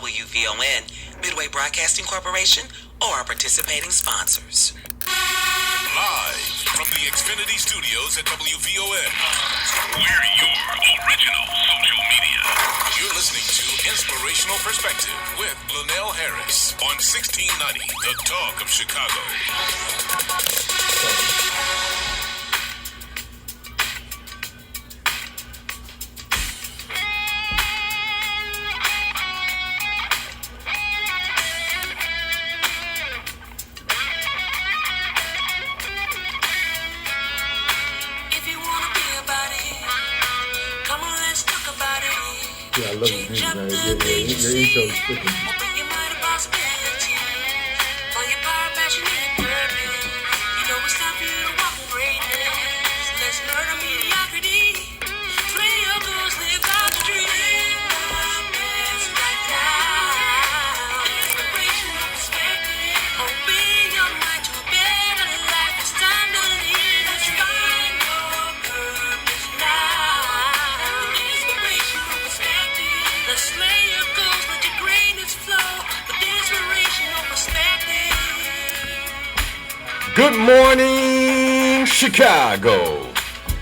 WVON, Midway Broadcasting Corporation, or our participating sponsors. Live from the Xfinity Studios at WVON. We're your original social media. You're listening to Inspirational Perspective with Linal Harris on 1690, The Talk of Chicago. Yeah, I love the music, man. Your intro is freaking. Good morning, Chicago.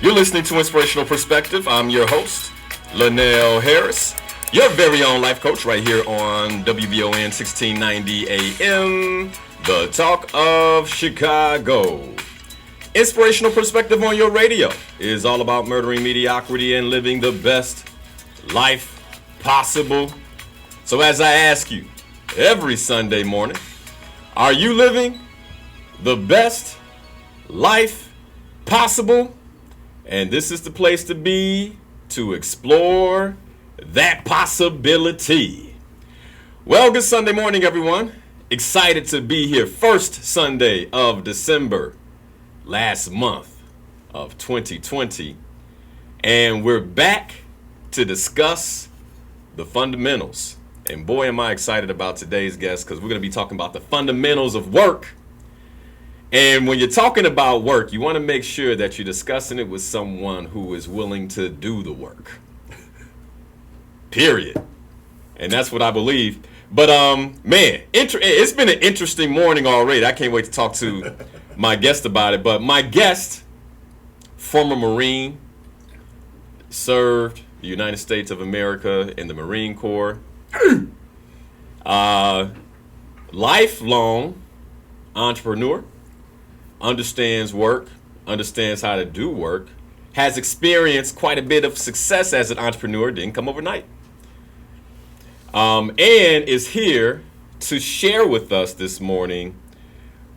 You're listening to Inspirational Perspective. I'm your host, Linal Harris, your very own life coach right here on WVON 1690 AM, The Talk of Chicago. Inspirational Perspective on your radio is all about murdering mediocrity and living the best life possible. So as I ask you every Sunday morning, are you living the best life possible? And this is the place to be to explore that possibility. Well, good Sunday morning, everyone. Excited to be here. First Sunday of December, last month of 2020. And we're back to discuss the fundamentals. And boy, am I excited about today's guest, because we're going to be talking about the fundamentals of work. And when you're talking about work, you want to make sure that you're discussing it with someone who is willing to do the work. Period. And that's what I believe. But man, it's been an interesting morning already. I can't wait to talk to my guest about it. But my guest, former Marine, served the United States of America in the Marine Corps. Lifelong entrepreneur. Understands work, understands how to do work, has experienced quite a bit of success as an entrepreneur, didn't come overnight, and is here to share with us this morning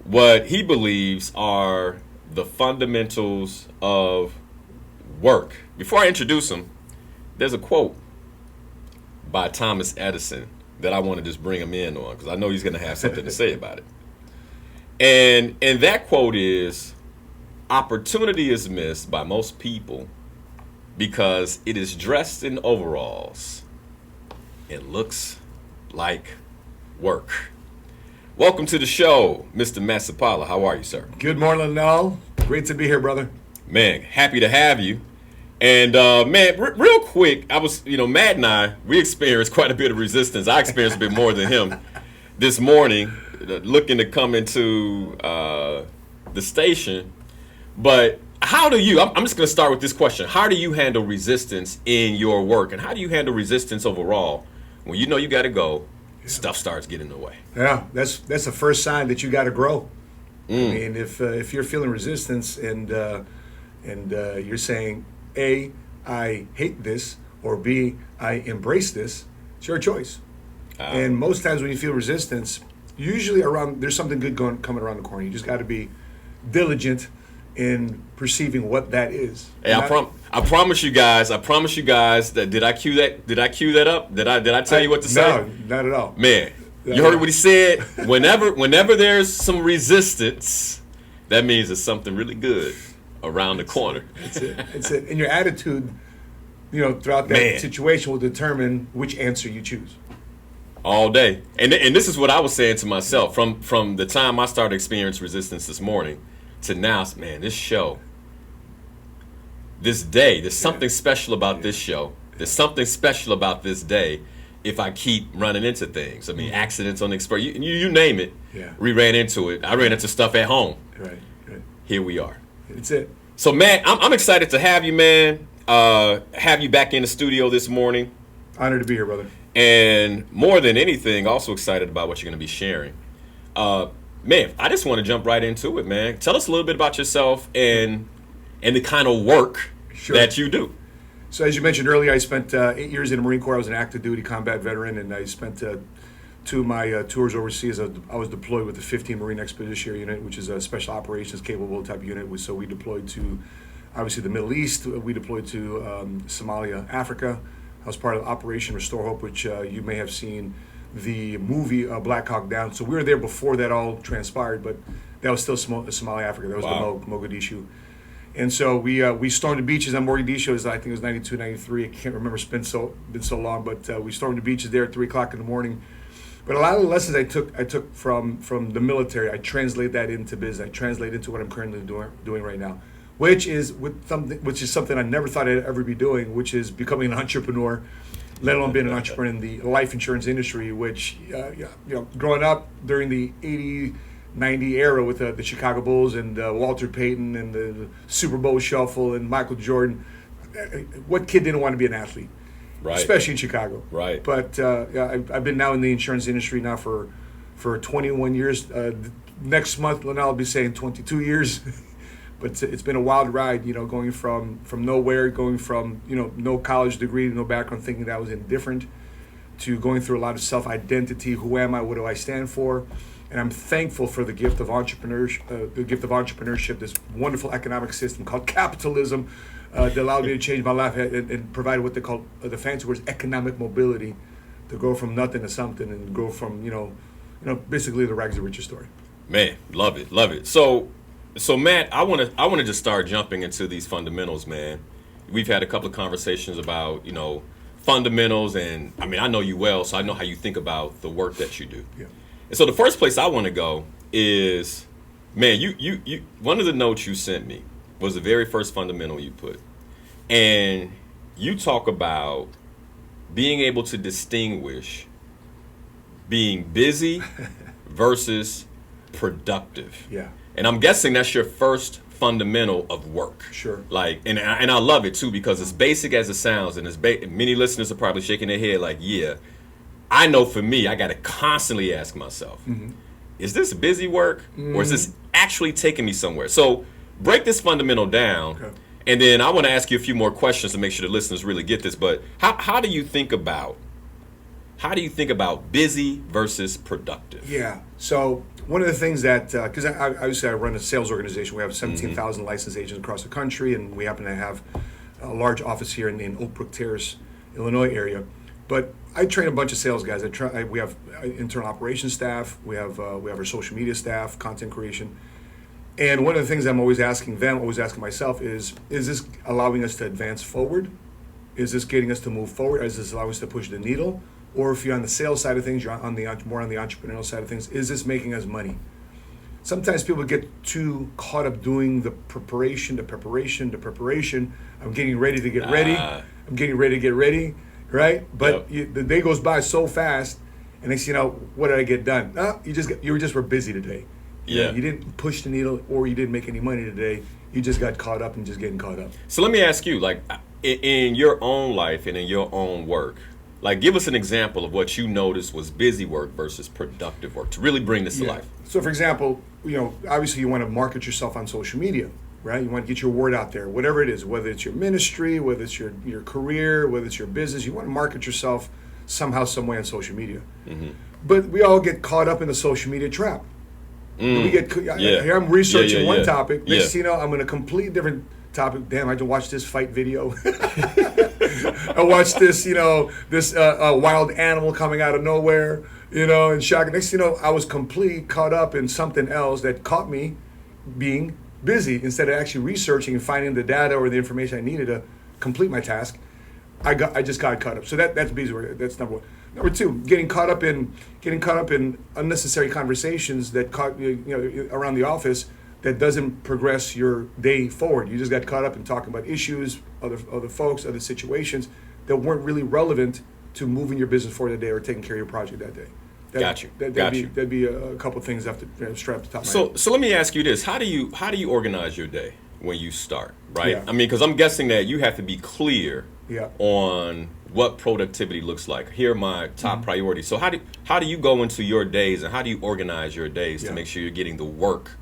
what he believes are the fundamentals of work. Before I introduce him, there's a quote by Thomas Edison that I want to just bring him in on, because I know he's going to have something to say about it. And that quote is, opportunity is missed by most people because it is dressed in overalls and looks like work. Welcome to the show, Mr. Matt Sapaula. How are you, sir? Good morning, Linal. Great to be here, brother. Man, happy to have you. And man, real quick, Matt and I, we experienced quite a bit of resistance. I experienced a bit more than him this morning, looking to come into the station. But how do you, I'm just going to start with this question. How do you handle resistance in your work? And how do you handle resistance overall when you know you got to go, stuff starts getting in the way? Yeah, that's the first sign that you got to grow. I mean, if you're feeling resistance and you're saying, A, I hate this, or B, I embrace this, it's your choice. And most times when you feel resistance, usually there's something good coming around the corner. You just got to be diligent in perceiving what that is. Hey, I promise you guys that did I cue that up? Did I tell you what to say? No, not at all. Man, you heard what he said. Whenever there's some resistance, that means there's something really good around the corner. That's it. And your attitude, throughout that situation will determine which answer you choose. All day. And this is what I was saying to myself from the time I started experiencing resistance this morning to now. Man, this show, this day, there's something special about this show. There's something special about this day. if I keep running into things. I mean, accidents on the express, you name it. Yeah. We ran into it. I ran into stuff at home. Right. Here we are. That's it. So, Matt, I'm excited to have you, man. Have you back in the studio this morning. Honored to be here, brother. And more than anything, also excited about what you're going to be sharing. Man, I just want to jump right into it, man. Tell us a little bit about yourself and the kind of work that you do. So as you mentioned earlier, I spent 8 years in the Marine Corps. I was an active duty combat veteran, and I spent 2 of my tours overseas. I was deployed with the 15 Marine Expeditionary Unit, which is a special operations capable type unit. So we deployed to, obviously, the Middle East. We deployed to Somalia, Africa. I was part of Operation Restore Hope, which you may have seen the movie Black Hawk Down. So we were there before that all transpired, but that was still Somalia, Africa. That was the Mogadishu. And so we stormed the beaches on Mogadishu. I think it was 92, 93. I can't remember. It's been so long, but we stormed the beaches there at 3 o'clock in the morning. But a lot of the lessons I took from the military, I translate that into business. I translate into what I'm currently doing right now, which is something I never thought I'd ever be doing, which is becoming an entrepreneur, let alone being an entrepreneur in the life insurance industry. Which growing up during the 80, 90 era with the Chicago Bulls and Walter Payton and the Super Bowl Shuffle and Michael Jordan, what kid didn't want to be an athlete? Right. Especially in Chicago. Right. But I've been now in the insurance industry now for 21 years. Next month, Linal will be saying 22 years. But it's been a wild ride, going from nowhere, going from, no college degree, no background, thinking that I was indifferent, to going through a lot of self-identity. Who am I? What do I stand for? And I'm thankful for the gift of entrepreneurship, this wonderful economic system called capitalism, that allowed me to change my life and provide what they call the fancy words economic mobility, to go from nothing to something and go from basically the rags to riches story. Man, love it. So Matt, I want to just start jumping into these fundamentals, man. We've had a couple of conversations about fundamentals, and I mean I know you well, so I know how you think about the work that you do. Yeah. And so the first place I want to go is, man, you one of the notes you sent me was the very first fundamental you put. And you talk about being able to distinguish being busy versus productive. Yeah. And I'm guessing that's your first fundamental of work. Sure. And I love it too, because it's basic as it sounds, and many listeners are probably shaking their head like, yeah, I know for me, I got to constantly ask myself, is this busy work or is this actually taking me somewhere? So break this fundamental down, okay. And then I want to ask you a few more questions to make sure the listeners really get this. But how do you think about busy versus productive? Yeah. So one of the things that, because obviously I run a sales organization, we have 17,000 licensed agents across the country, and we happen to have a large office here in Oak Brook Terrace, Illinois area. But I train a bunch of sales guys. We have internal operations staff. We have our social media staff, content creation. And one of the things I'm always asking them, always asking myself is this allowing us to advance forward? Is this getting us to move forward? Is this allowing us to push the needle? Or if you're on the sales side of things, you're more on the entrepreneurial side of things, is this making us money? Sometimes people get too caught up doing the preparation. I'm getting ready to get ready. I'm getting ready to get ready, right? But the day goes by so fast, and next thing you know, what did I get done? You were busy today. Yeah. You didn't push the needle, or you didn't make any money today. You just got caught up and just getting caught up. So let me ask you, like, in your own life and in your own work, like, give us an example of what you noticed was busy work versus productive work to really bring this to life. So, for example, obviously you want to market yourself on social media, right? You want to get your word out there, whatever it is, whether it's your ministry, whether it's your career, whether it's your business. You want to market yourself somehow, some way on social media. Mm-hmm. But we all get caught up in the social media trap. Here I'm researching one topic. Next thing you know, I'm in a completely different topic. Damn, I had to watch this fight video. I watched this, this wild animal coming out of nowhere, and shocking. Next thing you know, I was completely caught up in something else that caught me being busy instead of actually researching and finding the data or the information I needed to complete my task. I just got caught up. So that's busy work. That's number one. Number two, getting caught up in unnecessary conversations that caught around the office that doesn't progress your day forward. You just got caught up in talking about issues, other folks, other situations that weren't really relevant to moving your business forward that day or taking care of your project that day. That'd be a couple of things after straight up the top of my head. So let me ask you this: how do you organize your day when you start? Right? Yeah. I mean, because I'm guessing that you have to be clear Yeah. on what productivity looks like. Here are my top priorities. So how do you go into your days, and how do you organize your days to make sure you're getting the work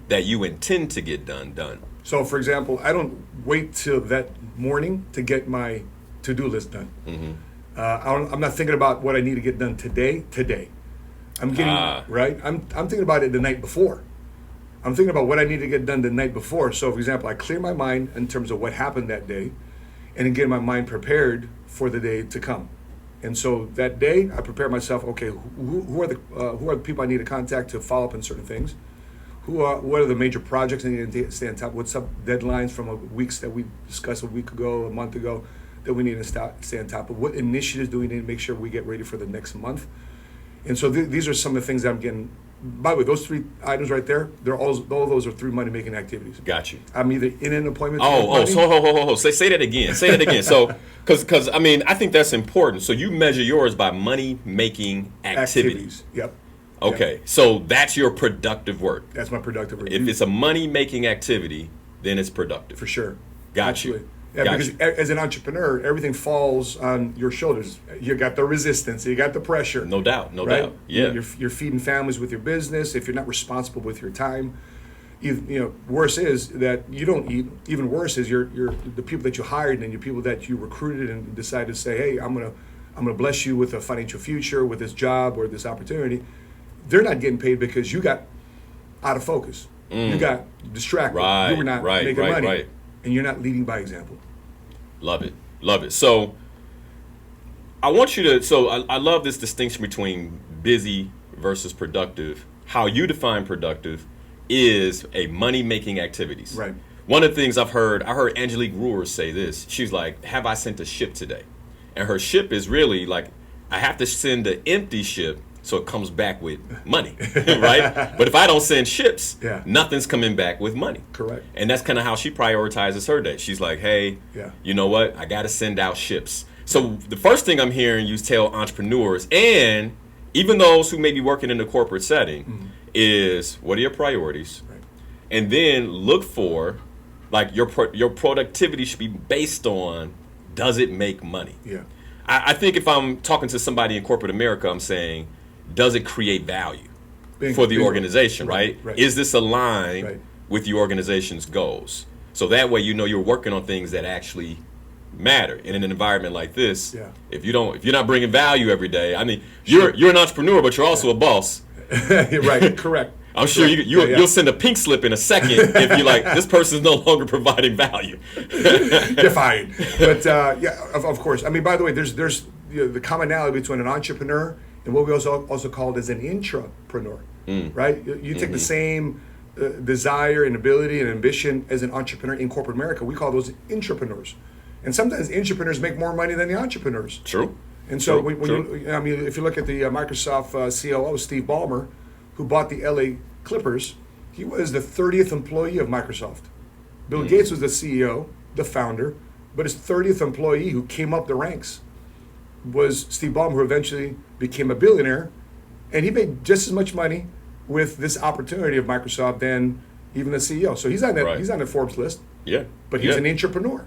that you intend to get done? So, for example, I don't wait till that morning to get my to-do list done. I'm not thinking about what I need to get done today. I'm getting right. I'm thinking about it the night before. I'm thinking about what I need to get done the night before. So, for example, I clear my mind in terms of what happened that day, and then get my mind prepared for the day to come. And so that day, I prepare myself. Okay, who are the people I need to contact to follow up on certain things? What are the major projects I need to stay on top? What's up deadlines from weeks that we discussed a week ago, a month ago, that we need to stay on top of? What initiatives do we need to make sure we get ready for the next month? And so these are some of the things that I'm getting. By the way, those 3 items right there, all those are 3 money-making activities. Got you. I'm either in an appointment. So say that again. Say that again. So, because I mean, I think that's important. So you measure yours by money-making activities. Yep. Okay, Yep. so that's your productive work. That's my productive work. If it's a money-making activity, then it's productive. For sure. Got Absolutely. you. Yeah, Got because as an entrepreneur, everything falls on your shoulders. You got the resistance, you got the pressure. No doubt, no right? doubt. Yeah. You're feeding families with your business. If you're not responsible with your time, worse is that you don't eat. Even worse is you're the people that you hired and your people that you recruited and decided to say, hey, I'm gonna bless you with a financial future, with this job or this opportunity. They're not getting paid because you got out of focus. You got distracted. Right, you were not making money. Right. And you're not leading by example. Love it. So I want you to. So I love this distinction between busy versus productive. How you define productive is a money-making activities. Right. One of the things I heard Angelique Ruhr say this. She's like, "Have I sent a ship today?" And her ship is really like, I have to send an empty ship so it comes back with money, right? But if I don't send ships, nothing's coming back with money. Correct. And that's kind of how she prioritizes her day. She's like, hey, you know what? I got to send out ships. So the first thing I'm hearing you tell entrepreneurs, and even those who may be working in the corporate setting, is what are your priorities? Right. And then look for, like, your productivity should be based on, does it make money? Yeah. I think if I'm talking to somebody in corporate America, I'm saying, does it create value for the organization, right? Is this aligned with your organization's goals? So that way, you're working on things that actually matter. In an environment like this, if you're not bringing value every day, I mean, you're an entrepreneur, but you're also a boss. Right. Correct. I'm sure you'll send a pink slip in a second if you're like, this person's no longer providing value. You're fired. But of course. I mean, by the way, there's the commonality between an entrepreneur and what we also call it as an intrapreneur, right? You take the same desire and ability and ambition as an entrepreneur in corporate America. We call those intrapreneurs. And sometimes intrapreneurs make more money than the entrepreneurs. True. And so if you look at the Microsoft COO, Steve Ballmer, who bought the LA Clippers, he was the 30th employee of Microsoft. Bill Gates was the CEO, the founder, but his 30th employee who came up the ranks was Steve Ballmer, who eventually became a billionaire, and he made just as much money with this opportunity of Microsoft than even the CEO. So he's on that. He's on the Forbes list. Yeah, but he's an entrepreneur.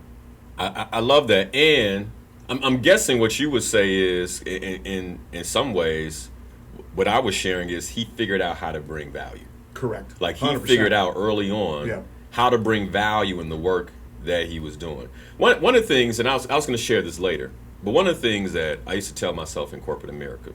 I love that, and I'm guessing what you would say is, in some ways, what I was sharing is he figured out how to bring value. Correct. Like he 100%. figured out early on how to bring value in the work that he was doing. One of the things, and I was going to share this later, but one of the things that I used to tell myself in corporate America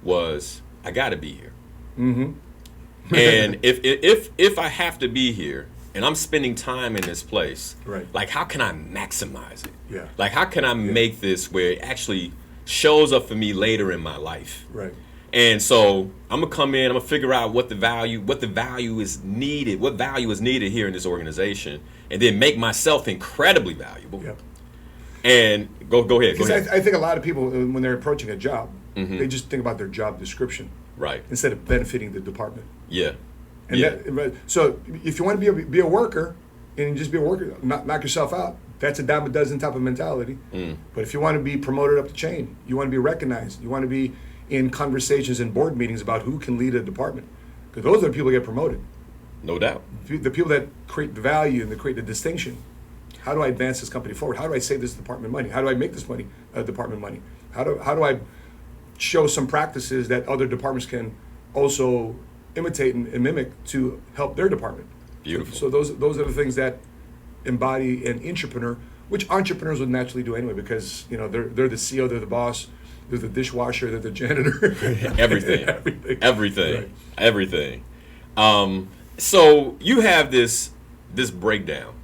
was, I got to be here. Mm-hmm. And if I have to be here and I'm spending time in this place, like how can I maximize it? Yeah. Like how can I make this where it actually shows up for me later in my life? Right. And so I'm gonna come in, I'm gonna figure out what the value is needed, what value is needed here in this organization, and then make myself incredibly valuable. Yep. And go ahead. Because I think a lot of people, when they're approaching a job, they just think about their job description, right, instead of benefiting the department. Yeah. And so if you want to be a worker and just be a worker, knock yourself out, That's a dime a dozen type of mentality. But if you want to be promoted up the chain, you want to be recognized, you want to be in conversations and board meetings about who can lead a department, because those are the people that get promoted. No doubt. The people that create the value and that create the distinction. How do I advance this company forward? How do I save this department money? How do I make this department money? How do I show some practices that other departments can also imitate and mimic to help their department? Beautiful. So those are the things that embody an entrepreneur, which entrepreneurs would naturally do anyway, because they're the CEO, they're the boss, they're the dishwasher, they're the janitor. Everything. So you have this breakdown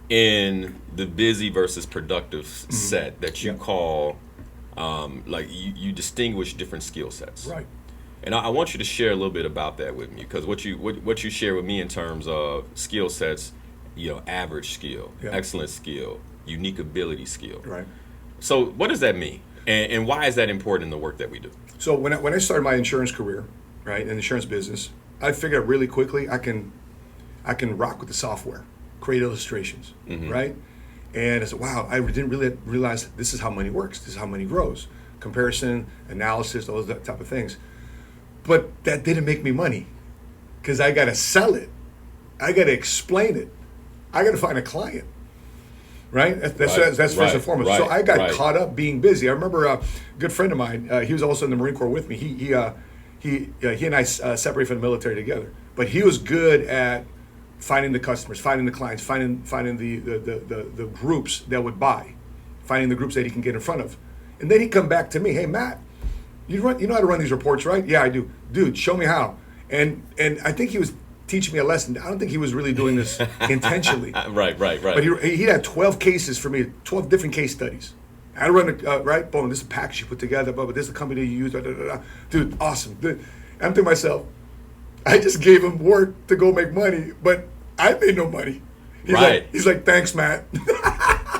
in the busy versus productive set that you call, you distinguish different skill sets. Right. And I want you to share a little bit about that with me, because what you share with me in terms of skill sets, average skill, excellent skill, unique ability skill. Right. So what does that mean? And why is that important in the work that we do? So when I started my insurance career, right, in the insurance business, I figured out really quickly I can rock with the software, create illustrations, right? And I said, wow, I didn't really realize this is how money works. This is how money grows. Comparison, analysis, all those type of things. But that didn't make me money, because I got to sell it. I got to explain it. I got to find a client. Right? That's first and foremost. So I got caught up being busy. I remember a good friend of mine, he was also in the Marine Corps with me. He and I separated from the military together. But he was good at finding the customers, finding the clients, finding the groups that would buy, finding the groups that he can get in front of. And then he'd come back to me, hey, Matt, you know how to run these reports, right? Yeah, I do. Dude, show me how. And I think he was teaching me a lesson. I don't think he was really doing this intentionally. Right. But he had 12 cases for me, 12 different case studies. I run right, boom, this is a package you put together, but this is the company you use, dude, awesome. Dude. I'm thinking to myself, I just gave him work to go make money, but I made no money. He's like, thanks, Matt.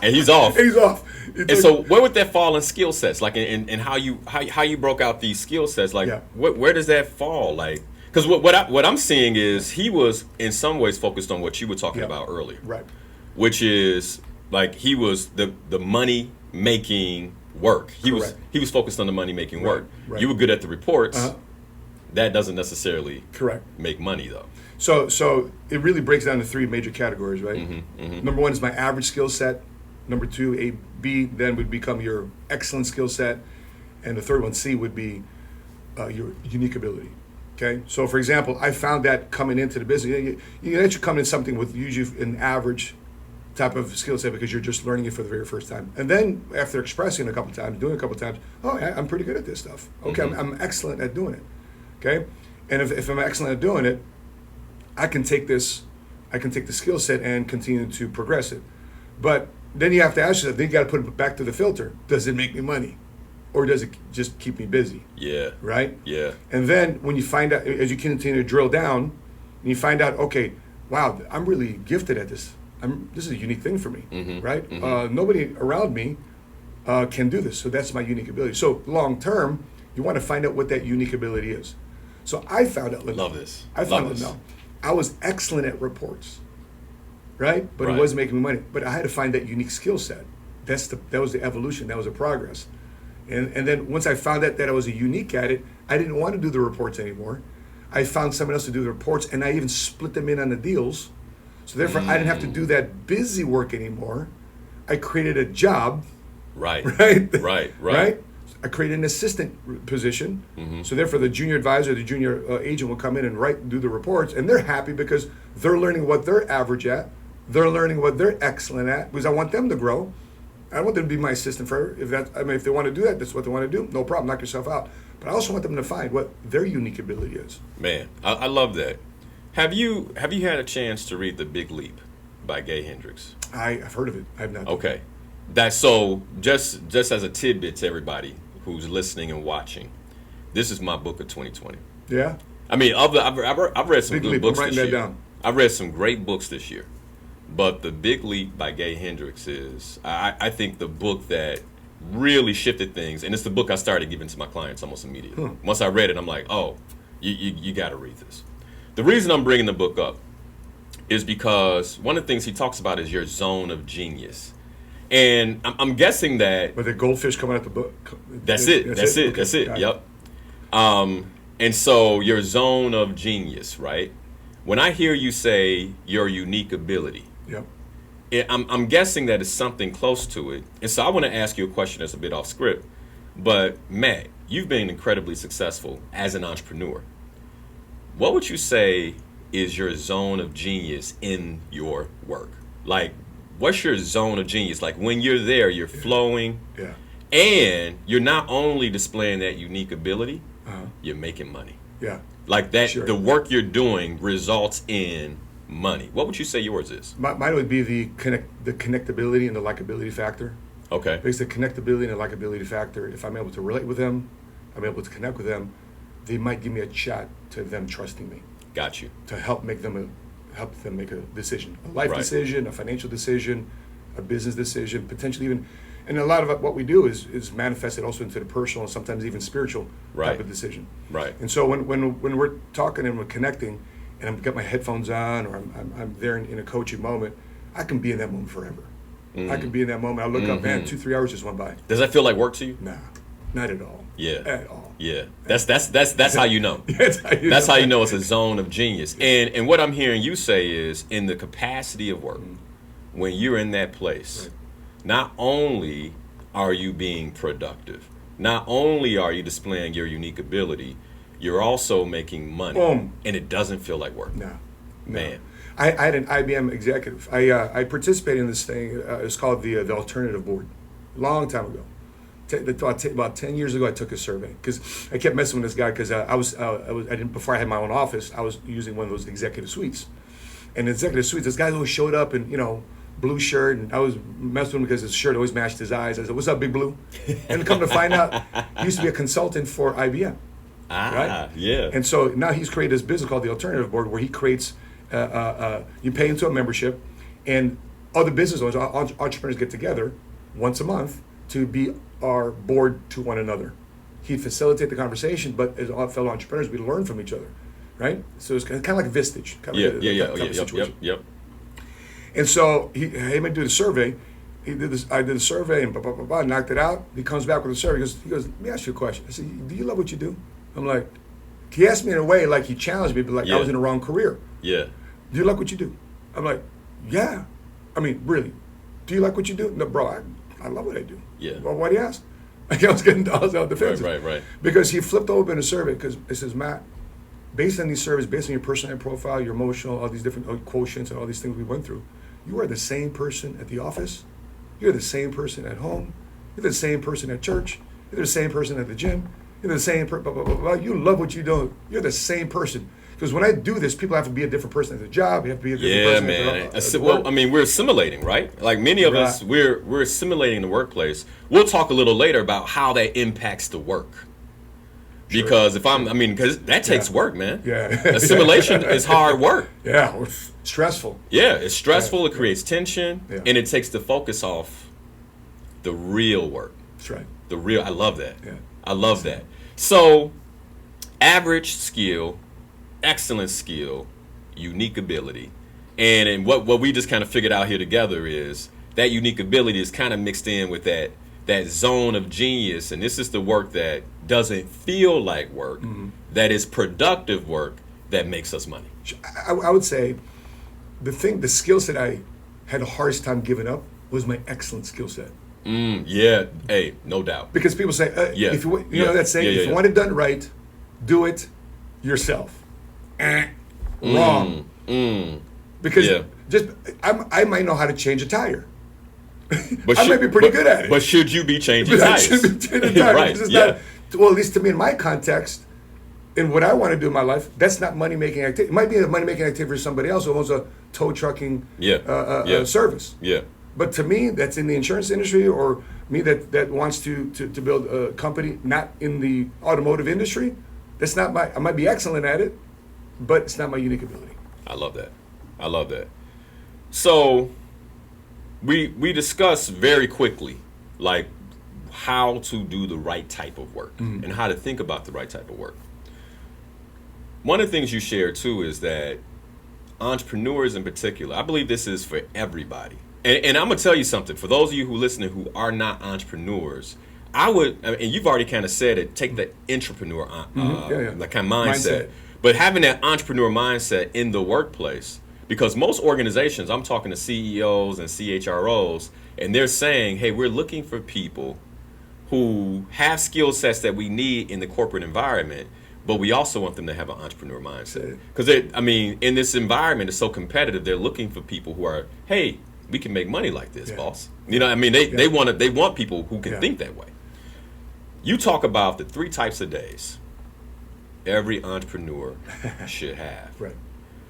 And he's off. And so where would that fall in skill sets? Like in how you broke out these skill sets? Like where does that fall? Like, because what I'm seeing is he was in some ways focused on what you were talking about earlier, right? Which is like he was the money making work. He was focused on the money making work. Right. You were good at the reports. That doesn't necessarily make money though. So it really breaks down to three major categories, right? Number one is my average skill set. Number two, B then would become your excellent skill set, and the third one, C, would be your unique ability. Okay, so for example, I found that coming into the business, you let you come in something with usually an average type of skill set because you're just learning it for the very first time, and then after expressing it a couple times, doing it a couple times, oh, I'm pretty good at this stuff. Okay, I'm excellent at doing it. Okay, and if I'm excellent at doing it, I can take the skill set and continue to progress it. But then you have to ask yourself, then you got to put it back to the filter. Does it make me money? Or does it just keep me busy? Yeah. Right? Yeah. And then when you find out, as you continue to drill down, and you find out, okay, wow, I'm really gifted at this. This is a unique thing for me, right? Nobody around me can do this, so that's my unique ability. So long term, you want to find out what that unique ability is. So I found out. Love this. I was excellent at reports, right? But it wasn't making me money. But I had to find that unique skill set. That was the evolution. That was the progress. And then once I found that I was a unique at it, I didn't want to do the reports anymore. I found someone else to do the reports, and I even split them in on the deals. So therefore, I didn't have to do that busy work anymore. I created a job. Right. I created an assistant position. So therefore, the junior advisor, the junior agent will come in and do the reports, and they're happy because they're learning what they're average at. They're learning what they're excellent at, because I want them to grow. I want them to be my assistant forever. If they want to do that, that's what they want to do. No problem, knock yourself out. But I also want them to find what their unique ability is. Man, I love that. Have you had a chance to read The Big Leap by Gay Hendricks? I've heard of it. I have not. Okay, that's so. Just as a tidbit to everybody who's listening and watching, this is my book of 2020. Yeah. I mean, I've read some good books this year. I'm writing that down. I've read some great books this year. But The Big Leap by Gay Hendricks is, I think, the book that really shifted things. And it's the book I started giving to my clients almost immediately. Once I read it, I'm like, oh, you got to read this. The reason I'm bringing the book up is because one of the things he talks about is your zone of genius. And I'm guessing that... But the goldfish coming out the book. That's it. Okay. Yep. And so your zone of genius, right? When I hear you say your unique ability, Yep. I'm guessing that it's something close to it. And so I want to ask you a question that's a bit off script. But Matt, you've been incredibly successful as an entrepreneur. What would you say is your zone of genius in your work? Like, what's your zone of genius? Like, when you're there, you're flowing, Yeah. and you're not only displaying that unique ability, you're making money. Yeah. Like that, Sure. the work you're doing results in money. What would you say yours is? Mine would be the connectability and the likability factor. Okay. Because the connectability and the likability factor, if I'm able to relate with them, I'm able to connect with them, they might give me a shot to them trusting me Got you. to help them make a decision, a life Right. decision, a financial decision, a business decision, potentially even, and a lot of what we do is manifested also into the personal and sometimes even spiritual Right. type of decision. Right. And so when we're talking and we're connecting, and I've got my headphones on, or I'm there in a coaching moment, I can be in that moment forever. I can be in that moment. I look up, man, 2-3 hours just went by. Does that feel like work to you? Nah, not at all. Yeah. At all. Yeah. That's how you know. That's That's how you know it's a zone of genius. And what I'm hearing you say is, in the capacity of work, when you're in that place, Right. not only are you being productive, not only are you displaying your unique ability, you're also making money. Boom. And it doesn't feel like work. No. Man. I had an IBM executive. I participated in this thing. It's called the Alternative Board. Long time ago. About 10 years ago, I took a survey because I kept messing with this guy because I didn't, before I had my own office, I was using one of those executive suites. And the executive suites, this guy always showed up in, blue shirt, and I was messing with him because his shirt always matched his eyes. I said, "What's up, Big Blue?" And come to find out, he used to be a consultant for IBM. Right? Yeah. And so now he's created this business called the Alternative Board, where he creates, you pay into a membership, and other business owners, entrepreneurs get together once a month to be our board to one another. He'd facilitate the conversation, but as fellow entrepreneurs, we learn from each other, right? So it's kind of like a Vistage. Kind of Yep. And so he had me do the survey. He did this. I did the survey and blah, blah, blah, blah, knocked it out. He comes back with a survey. He goes, "Let me ask you a question." I said, "Do you love what you do?" I'm like, he asked me in a way like he challenged me, but like I was in the wrong career. Yeah. "Do you like what you do?" I'm like, "Yeah." I mean, really? "Do you like what you do?" "No, bro, I love what I do." Yeah. "Well, why do you ask?" Like I was out defensive. Right. Because he flipped open a survey because it says, "Matt, based on these surveys, based on your personality profile, your emotional, all these different quotients and all these things we went through, you are the same person at the office. You're the same person at home. You're the same person at church. You're the same person at the gym. You're the same person, blah, blah, blah, blah. You love what you do. You're the same person." Because when I do this, people have to be a different person at the job. You have to be a different person at the Well, I mean, we're assimilating, right? Like many of us, we're assimilating in the workplace. We'll talk a little later about how that impacts the work. Because because that takes work, man. Yeah. Assimilation is hard work. Yeah, or stressful. Yeah, it's stressful. It creates tension, Yeah. and it takes the focus off the real work. That's right. I love that. Yeah. I love that. So, average skill, excellent skill, unique ability, and what we just kind of figured out here together is that unique ability is kind of mixed in with that zone of genius, and this is the work that doesn't feel like work, that is productive work that makes us money. I would say the skill set I had the hardest time giving up was my excellent skill set. Yeah, hey, no doubt. Because people say, if you know that saying, if you want it done right, do it yourself. Wrong. Because I might know how to change a tire. But I might be pretty good at it. But should you be changing But I tires? should be changing tires. Right. This is Yeah. not, well, at least to me in my context, in what I want to do in my life, that's not money-making activity. It might be a money-making activity for somebody else who owns a tow trucking service. Yeah. But to me, that's in the insurance industry, or me that wants to build a company not in the automotive industry, that's not I might be excellent at it, but it's not my unique ability. I love that. So we discuss very quickly like how to do the right type of work and how to think about the right type of work. One of the things you share too is that entrepreneurs in particular, I believe this is for everybody. And I'm going to tell you something. For those of you who listening who are not entrepreneurs, and you've already kind of said it, take the entrepreneur like kind of mindset. But having that entrepreneur mindset in the workplace, because most organizations, I'm talking to CEOs and CHROs, and they're saying, hey, we're looking for people who have skill sets that we need in the corporate environment, but we also want them to have an entrepreneur mindset. Because, in this environment, it's so competitive, they're looking for people who are, hey, we can make money like this, boss. You know, they want people who can think that way. You talk about the 3 types of days every entrepreneur should have. Right.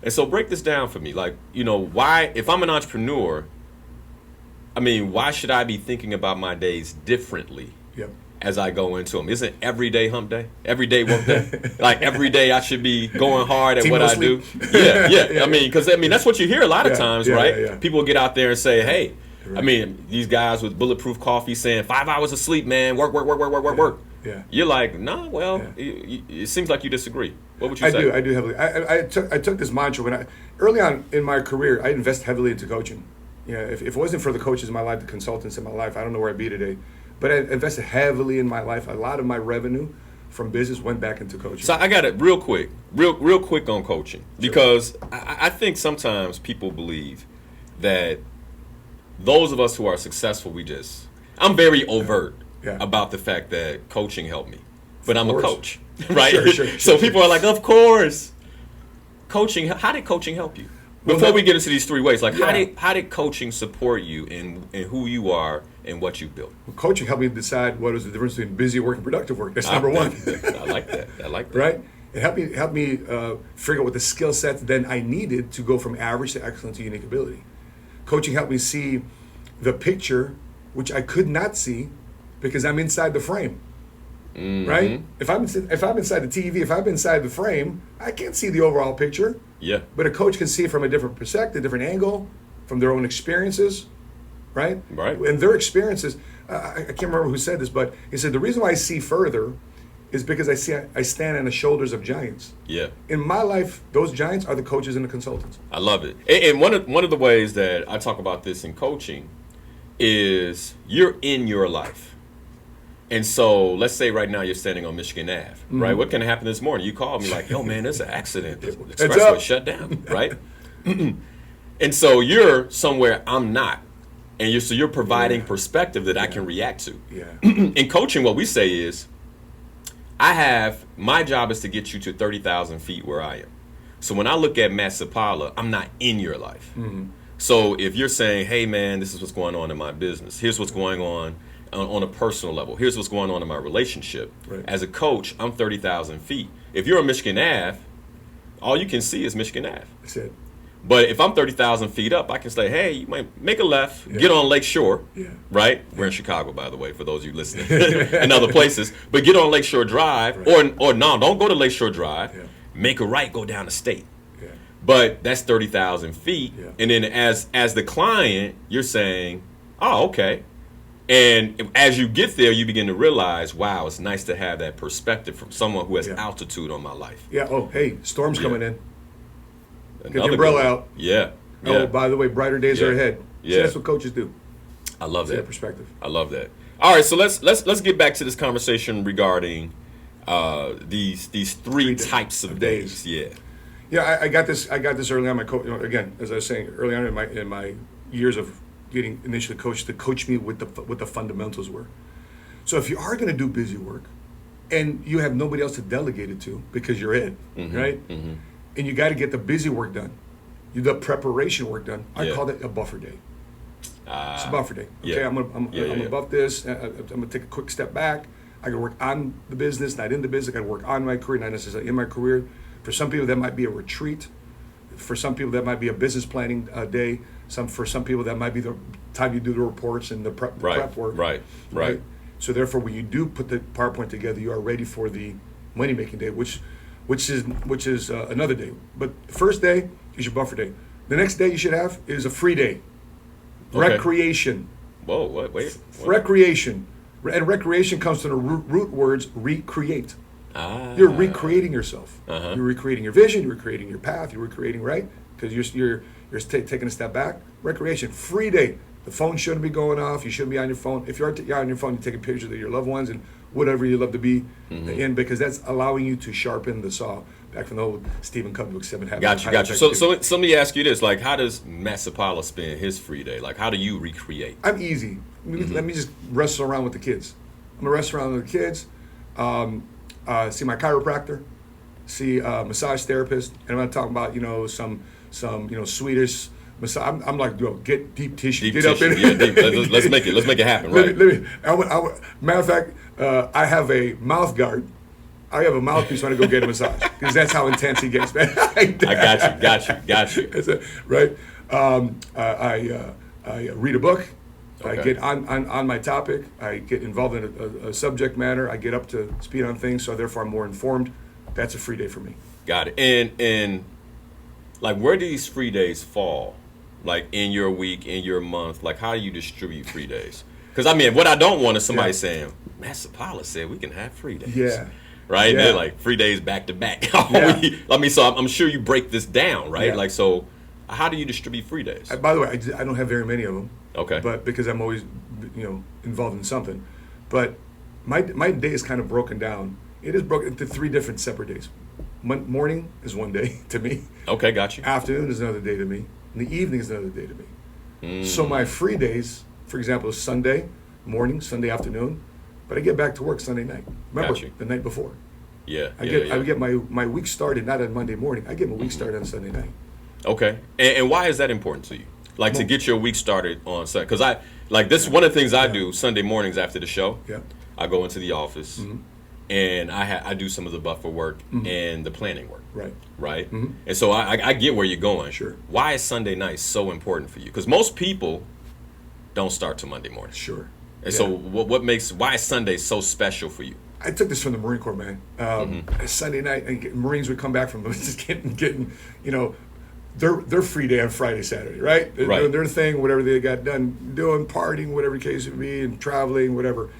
And so break this down for me. Like, why, if I'm an entrepreneur, why should I be thinking about my days differently as I go into them? Isn't every day hump day? Every day work day? Like every day I should be going hard at what I do? Yeah. Because that's what you hear a lot of times, right? Yeah. People get out there and say, hey, these guys with bulletproof coffee saying 5 hours of sleep, man, work. Yeah. You're like, it seems like you disagree. What would you say? I do heavily. I took this mantra early on in my career. I invest heavily into coaching. If it wasn't for the coaches in my life, the consultants in my life, I don't know where I'd be today. But I invested heavily in my life. A lot of my revenue from business went back into coaching. So I got it real quick on coaching, because I think sometimes people believe that those of us who are successful, I'm very overt about the fact that coaching helped me, but I'm a coach, right? So people are like, of course, coaching. How did coaching help you? Before we get into these 3 ways, like how did coaching support you in who you are and what you've built? Well, coaching helped me decide what is the difference between busy work and productive work. That's number one. I like that. Right? It helped me figure out what the skill sets then I needed to go from average to excellent to unique ability. Coaching helped me see the picture, which I could not see because I'm inside the frame. Mm-hmm. Right? If I'm inside the TV, if I'm inside the frame, I can't see the overall picture. Yeah. But a coach can see it from a different perspective, different angle, from their own experiences, right? Right. And their experiences, I can't remember who said this, but he said the reason why I see further is because I stand on the shoulders of giants. Yeah. In my life, those giants are the coaches and the consultants. I love it. And one of the ways that I talk about this in coaching is you're in your life. And so let's say right now you're standing on Michigan Ave, right? What can happen this morning? You call me like, yo, man, there's an accident. The expressway shut down, right? And so you're somewhere I'm not. And you're providing perspective that I can react to. Yeah. In coaching, what we say is, my job is to get you to 30,000 feet where I am. So when I look at Matt Sapaula, I'm not in your life. Mm-hmm. So if you're saying, hey, man, this is what's going on in my business. Here's what's going on a personal level. Here's what's going on in my relationship. Right. As a coach, I'm 30,000 feet. If you're on Michigan Ave, all you can see is Michigan Ave. That's it. But if I'm 30,000 feet up, I can say, hey, you might make a left, get on Lake Shore, right? We're in Chicago, by the way, for those of you listening, and other places. But get on Lake Shore Drive, or no, don't go to Lake Shore Drive. Yeah. Make a right, go down the state. Yeah. But that's 30,000 feet. Yeah. And then as the client, you're saying, oh, okay. And as you get there, you begin to realize, wow, it's nice to have that perspective from someone who has altitude on my life. Yeah. Oh, hey, storm's coming in. Get the umbrella out. Yeah. Oh, by the way, brighter days are ahead. Yeah. So that's what coaches do. I love that perspective. I love that. All right, so let's get back to this conversation regarding these three types of days. Yeah. Yeah, I got this early on. Again, as I was saying, early on in my years of getting initially coached, to coach me what the fundamentals were. So if you are going to do busy work, and you have nobody else to delegate it to because you're it, right? Mm-hmm. And you got to get the busy work done, the preparation work done. I call that a buffer day. It's a buffer day. Okay, I'm gonna buff this. I'm gonna take a quick step back. I got to work on the business, not in the business. I got to work on my career, not necessarily in my career. For some people, that might be a retreat. For some people, that might be a business planning day. For some people, that might be the time you do the reports and the prep work. Right. So therefore, when you do put the PowerPoint together, you are ready for the money making day, which is another day. But the first day is your buffer day. The next day you should have is a free day. Okay. Recreation. Whoa! Wait. Recreation, and recreation comes from the root words recreate. You're recreating yourself. You're recreating your vision. You're recreating your path. You're recreating because you're taking a step back. Recreation, free day. The phone shouldn't be going off. You shouldn't be on your phone. If you're on your phone, you're taking pictures of your loved ones and whatever you love to be in, because that's allowing you to sharpen the saw. Back from the old Stephen Covey book, 7 Habits. Got you. So let me ask you this: like, how does Matt Sapaula spend his free day? Like, how do you recreate? I'm easy. Let me just wrestle around with the kids. I'm gonna wrestle around with the kids. See my chiropractor, see a massage therapist, and I'm gonna talk about some Swedish massage. I'm like, get deep tissue, get up in it. Let's make it happen, right? Matter of fact, I have a mouth guard. I have a mouthpiece when I go get a massage because that's how intense he gets, man. I got you. Right? I read a book. Okay. I get on my topic. I get involved in a subject matter. I get up to speed on things, so therefore I'm more informed. That's a free day for me. Got it. And like, where do these free days fall? Like, in your week, in your month? Like, how do you distribute free days? Because, I mean, what I don't want is somebody saying, Matt Sapaula said we can have free days. Yeah. Right? Yeah. They're like, free days back to back. Yeah. So I'm sure you break this down, right? Yeah. Like, so how do you distribute free days? By the way, I don't have very many of them. Okay. But because I'm always, involved in something. But my day is kind of broken down. It is broken into 3 different separate days. Morning is one day to me. Okay, got you. Afternoon is another day to me. And the evening is another day to me. So my free days, for example, is Sunday morning, Sunday afternoon, but I get back to work Sunday night. Remember, the night before. Yeah. I get my week started not on Monday morning. I get my week started on Sunday night. Okay. And why is that important to you? Like, to get your week started on Sunday? Because one of the things I do Sunday mornings after the show. Yeah. I go into the office and I do some of the buffer work and the planning work. Right. And so I get where you're going. Sure. Why is Sunday night so important for you? Because most people don't start till Monday morning. Sure. And so why is Sunday so special for you? I took this from the Marine Corps, man. Sunday night, and Marines would come back from just getting their free day on Friday, Saturday, right? They're doing their thing, whatever they got done doing, partying, whatever the case would be, and traveling, whatever.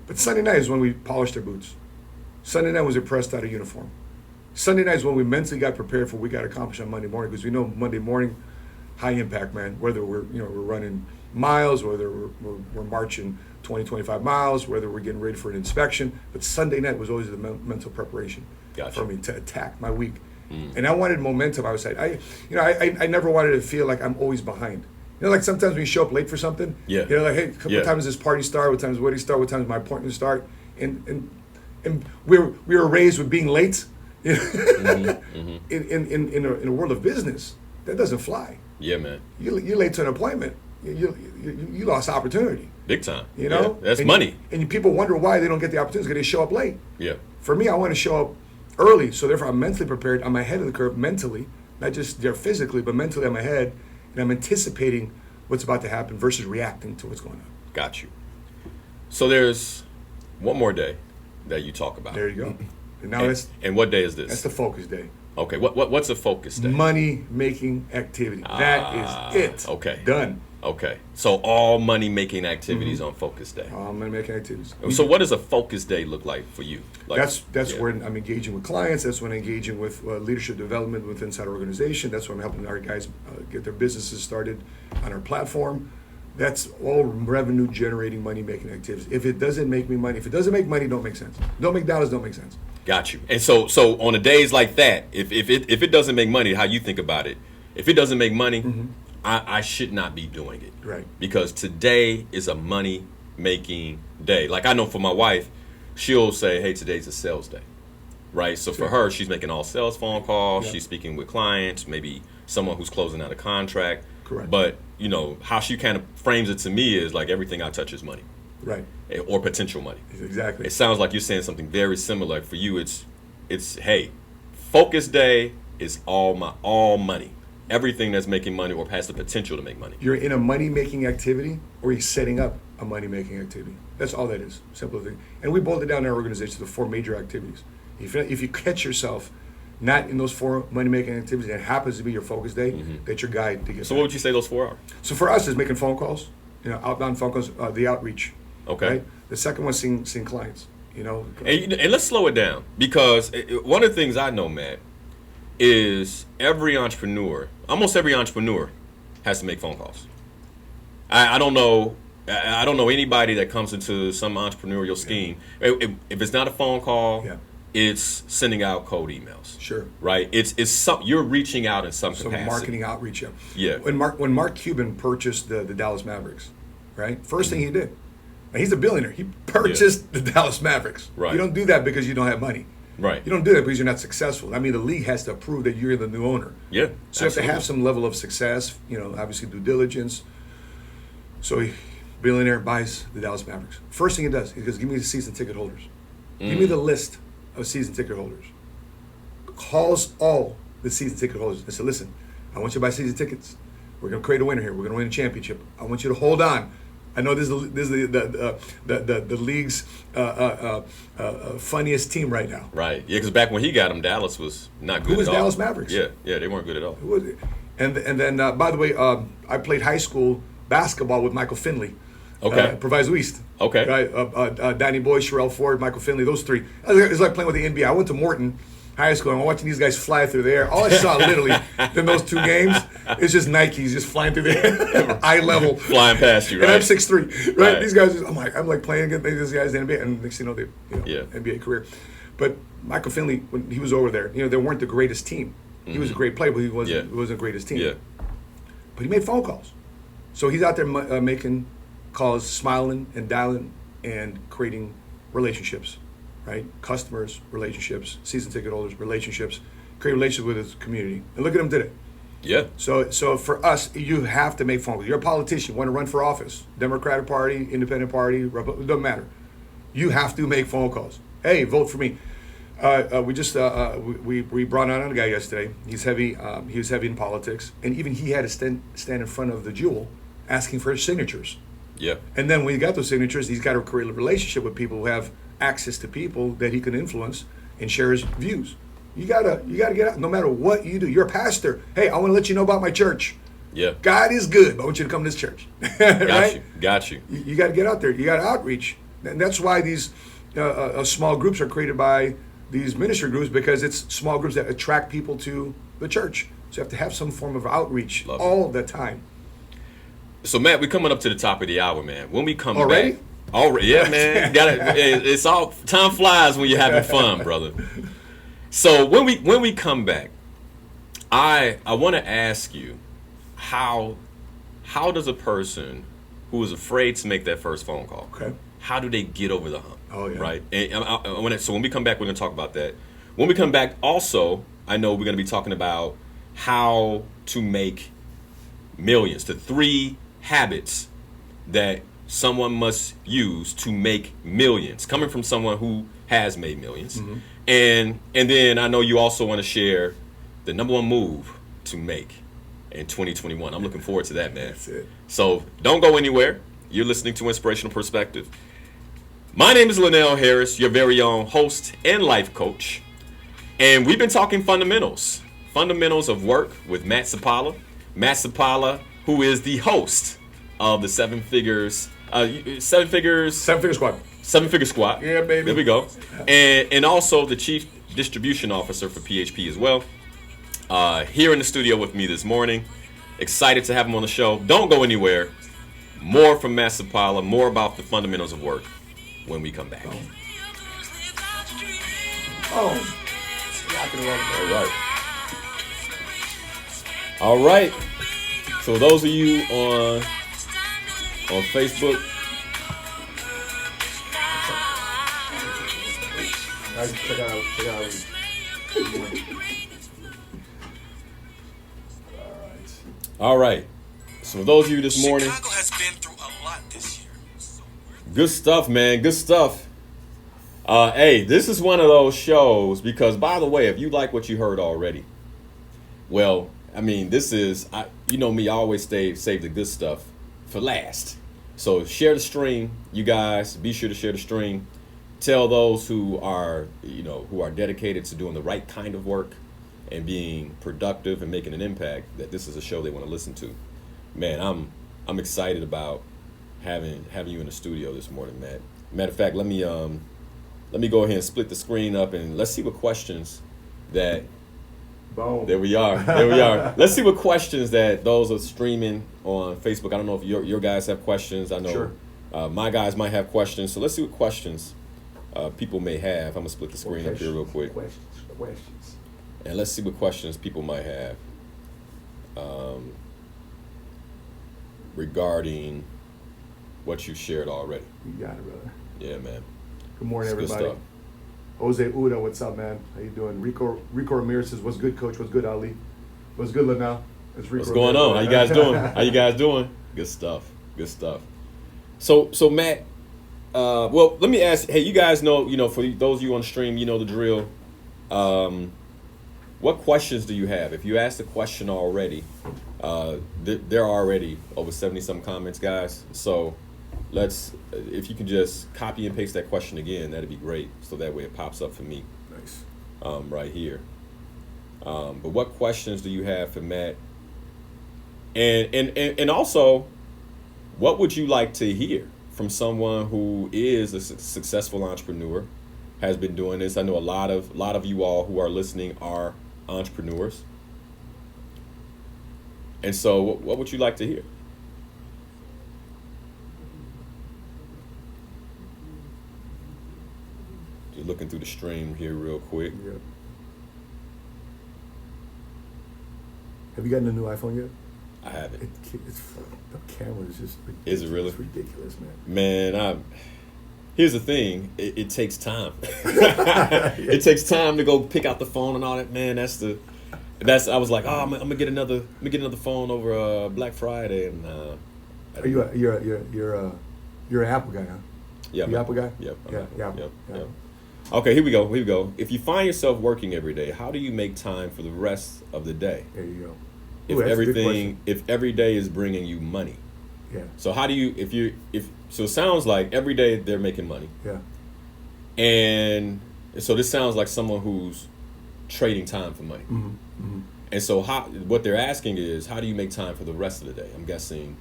But Sunday night is when we polished our boots. Sunday night was a pressed out of uniform. Sunday night is when we mentally got prepared for what we got accomplished on Monday morning, because we know Monday morning, high impact, man. Whether we're running miles, whether we're marching 20, 25 miles, whether we're getting ready for an inspection. But Sunday night was always the mental preparation for me to attack my week. And I wanted momentum. I was like, I never wanted to feel like I'm always behind. Like sometimes when you show up late for something, like, hey, what time does this party start? What time does wedding start? What time does my appointment start? And we were raised with being late. In a world of business, that doesn't fly. Yeah, man. You're late to an appointment. You lost opportunity. Big time. That's and money. And people wonder why they don't get the opportunities because they show up late. Yeah. For me, I want to show up early, so therefore I'm mentally prepared. I'm ahead of the curve mentally, not just there physically, but mentally I'm ahead, and I'm anticipating what's about to happen versus reacting to what's going on. Got you. So there's one more day that you talk about. There you go. And now and what day is this? That's the focus day. Okay. What's a focus day? Money making activity. That is it. Okay. Done. Okay. So all money making activities on focus day. All money making activities. So what does a focus day look like for you? That's when I'm engaging with clients. That's when I'm engaging with leadership development within inside our organization. That's when I'm helping our guys get their businesses started on our platform. That's all revenue generating, money making activities. If it doesn't make me money, if it doesn't make money, don't make sense. Don't make dollars, don't make sense. Got you. And so on the days like that, if it doesn't make money, how you think about it, if it doesn't make money, I should not be doing it. Right. Because today is a money making day. Like, I know for my wife, she'll say, hey, today's a sales day. Right? So for her, she's making all sales phone calls. She's speaking with clients, maybe someone who's closing out a contract. Correct. But, how she kind of frames it to me is like everything I touch is money. Right. Or potential money. Exactly. It sounds like you're saying something very similar. For you, it's hey, focus day is all money. Everything that's making money or has the potential to make money. You're in a money-making activity, or you're setting up a money-making activity. That's all that is. Simple thing. And we boiled it down in our organization to 4 major activities. If you catch yourself not in those 4 money-making activities, and it happens to be your focus day, that's your guide to get. So what would you say those 4 are? So for us, is making phone calls, outbound phone calls, the outreach. Okay. Right? The second one, seeing clients. And let's slow it down, because one of the things I know, Matt, is almost every entrepreneur has to make phone calls. I don't know anybody that comes into some entrepreneurial scheme. If it's not a phone call, it's sending out cold emails. Sure. Right? It's something you're reaching out in some capacity. Marketing outreach. Yeah. When Mark Cuban purchased the Dallas Mavericks, right? First thing he did, and he's a billionaire. He purchased the Dallas Mavericks. Right. You don't do that because you don't have money. Right. You don't do that because you're not successful. I mean, the league has to prove that you're the new owner. Yeah. So you have to have some level of success. Obviously due diligence. So billionaire buys the Dallas Mavericks. First thing he does, he goes, give me the season ticket holders. Give me the list of season ticket holders. Calls all the season ticket holders and said, listen, I want you to buy season tickets. We're going to create a winner here. We're going to win a championship. I want you to hold on. I know this is the league's funniest team right now. Right. Yeah, because back when he got him, Dallas was not good Who was at all. Dallas Mavericks? Yeah, they weren't good at all. Who was it? And then, by the way, I played high school basketball with Michael Finley. Okay. Proviso East. Okay. Right. Danny Boy, Sherelle Ford, Michael Finley, those three. It's like playing with the NBA. I went to Morton High School and I'm watching these guys fly through the air. All I saw literally in those 2 games is just Nikes just flying through the air, eye level. Flying past you, right? And I'm 6'3", right? These guys, I'm like playing against these guys in the NBA, and next thing you know, NBA career. But Michael Finley, when he was over there, they weren't the greatest team. He was a great player, but he wasn't the greatest team. Yeah. But he made phone calls. So he's out there making calls, smiling and dialing and creating relationships, right? Customers, relationships, season ticket holders, relationships, create relationships with his community. And look at him today. Yeah. So for us, you have to make phone calls. You're a politician, want to run for office, Democratic Party, Independent Party, Republican, doesn't matter. You have to make phone calls. Hey, vote for me. We brought on a guy yesterday. He's heavy. He was heavy in politics, and even he had to stand in front of the Jewel, asking for his signatures. Yeah. And then when he got those signatures, he's got to create a relationship with people who have access to people that he can influence and share his views. You gotta get out. No matter what you do, you're a pastor. Hey, I want to let you know about my church. Yeah. God is good, but I want you to come to this church. Right? Got you. You got to get out there. You got to outreach, and that's why these small groups are created by these ministry groups, because it's small groups that attract people to the church. So you have to have some form of outreach all the time. So Matt, we're coming up to the top of the hour, man. When we come Already? back, yeah, man. It's all time flies when you're having fun, brother. So when we come back, I want to ask you, how does a person who is afraid to make that first phone call, how do they get over the hump? Oh, yeah. Right. And so when we come back, we're going to talk about that. When we come back, also, I know we're going to be talking about how to make millions, the 3 habits that someone must use to make millions, coming from someone who has made millions. Mm-hmm. And then I know you also want to share the number 1 move to make in 2021. I'm looking forward to that, man. That's it. So don't go anywhere. You're listening to Inspirational Perspective. My name is Linal Harris, your very own host and life coach. And we've been talking fundamentals of work with Matt Sapaula. Matt Sapaula, who is the host of the Seven Figure Squad. Yeah, baby. There we go. And also the Chief Distribution Officer for PHP as well. Here in the studio with me this morning. Excited to have him on the show. Don't go anywhere. More from Matt Sapaula, more about the fundamentals of work when we come back. Oh. All right. So those of you on Facebook, Check out. All right. So those of you this morning, Chicago has been through a lot this year. good stuff, man. Good stuff. Hey, this is one of those shows because, by the way, if you like what you heard already, well, I mean, this is, you know me, I always save the good stuff for last. So share the stream, you guys. Be sure to share the stream. Tell those who are dedicated to doing the right kind of work and being productive and making an impact that this is a show they want to listen to. Man, I'm excited about having you in the studio this morning, Matt. Matter of fact, let me go ahead and split the screen up and let's see what questions that Boom. There we are. There we are. Let's see what questions that those are streaming on Facebook. I don't know if your guys have questions. I know Sure. My guys might have questions. So let's see what questions people may have. I'm going to split the screen up here real quick. Questions. And let's see what questions people might have regarding what you shared already. You got it, brother. Yeah, man. Good morning, It's good everybody. stuff. Jose Uda, what's up, man? How you doing? Rico Ramirez says, what's good, coach? What's good, Ali? What's good, Linal? It's Rico. What's going on? How you guys doing? How you guys doing? Good stuff. Good stuff. So Matt, well, let me ask. Hey, you guys know, for those of you on stream, you know the drill. What questions do you have? If you asked a question already, there are already over 70-some comments, guys. So if you can just copy and paste that question again, that'd be great. So that way it pops up for me. Nice. Right here. But what questions do you have for Matt? And also, what would you like to hear from someone who is a successful entrepreneur, has been doing this? I know a lot of you all who are listening are entrepreneurs. And so what would you like to hear? Just looking through the stream here real quick. Yep. Have you gotten a new iPhone yet? I haven't. It's the camera is just ridiculous. Is it really? It's ridiculous, man. Man, here's the thing. It takes time. It takes time to go pick out the phone and all that. Man, I was like, I'm gonna get another phone over Black Friday, and You're an Apple guy, huh? Yeah, you Apple guy? Yep. Yeah. Okay, here we go. If you find yourself working every day, how do you make time for the rest of the day? There you go. If Ooh, that's a good question. if every day is bringing you money. Yeah. So how do you, so it sounds like every day they're making money. Yeah. And so this sounds like someone who's trading time for money. Mm-hmm. Mm-hmm. And so what they're asking is, how do you make time for the rest of the day? I'm guessing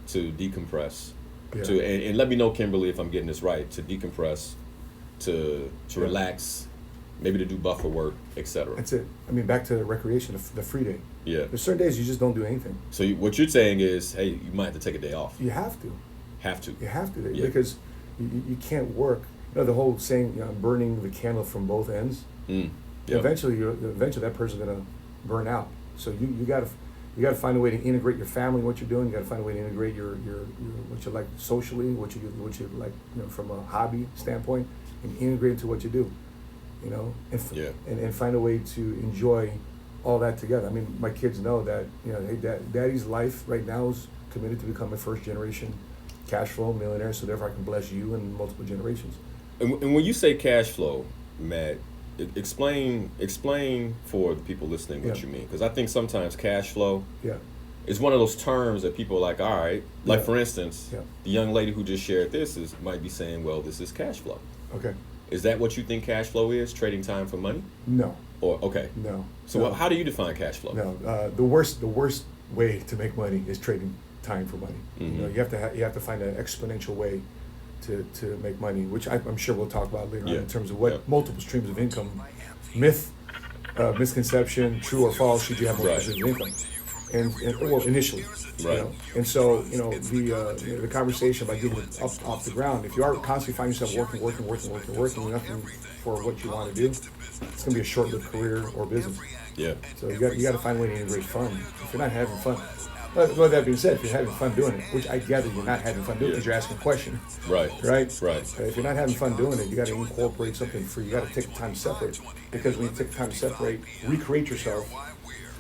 to decompress, Yeah. and let me know, Kimberly, if I'm getting this right, to decompress, to relax, maybe to do buffer work, etc. That's it. I mean, back to recreation, the free day. Yeah. There's certain days you just don't do anything. So what you're saying is, hey, you might have to take a day off. You have to. Have to. You have to, Yeah. because you can't work. The whole saying, burning the candle from both ends. Yep. Eventually that person's gonna burn out. So you gotta find a way to integrate your family, what you're doing. You gotta find a way to integrate your what you like socially, what you like, from a hobby standpoint, and integrate into what you do. And find a way to enjoy all that together. I mean, my kids know that, hey, daddy's life right now is committed to become a first generation cash flow millionaire, so therefore I can bless you and multiple generations. And when you say cash flow, Matt, explain for the people listening what Yeah. you mean, because I think sometimes cash flow Yeah. is one of those terms that people are like, all right, like Yeah. for instance, Yeah. the young lady who just shared this might be saying, well, this is cash flow. Okay. Is that what you think cash flow is? Trading time for money? No. Or okay. No. So no. how do you define cash flow? No. The worst way to make money is trading time for money. Mhm. You have to find an exponential way to make money, which I'm sure we'll talk about later on in terms of what multiple streams of income, myth, misconception, true or false, should you have multiple streams of income, and well, initially, Right. And so the conversation by getting it up off the ground. If you are constantly finding yourself working, nothing for what you want to do, it's gonna be a short-lived career or business. Yeah. So you got to find a way to integrate fun. If you're not having fun, but with that being said, if you're having fun doing it, which I gather you're not having fun doing because you're asking a question, Right. right? If you're not having fun doing it, you got to incorporate something free. You got to take the time to separate, because when you take the time to separate, recreate yourself,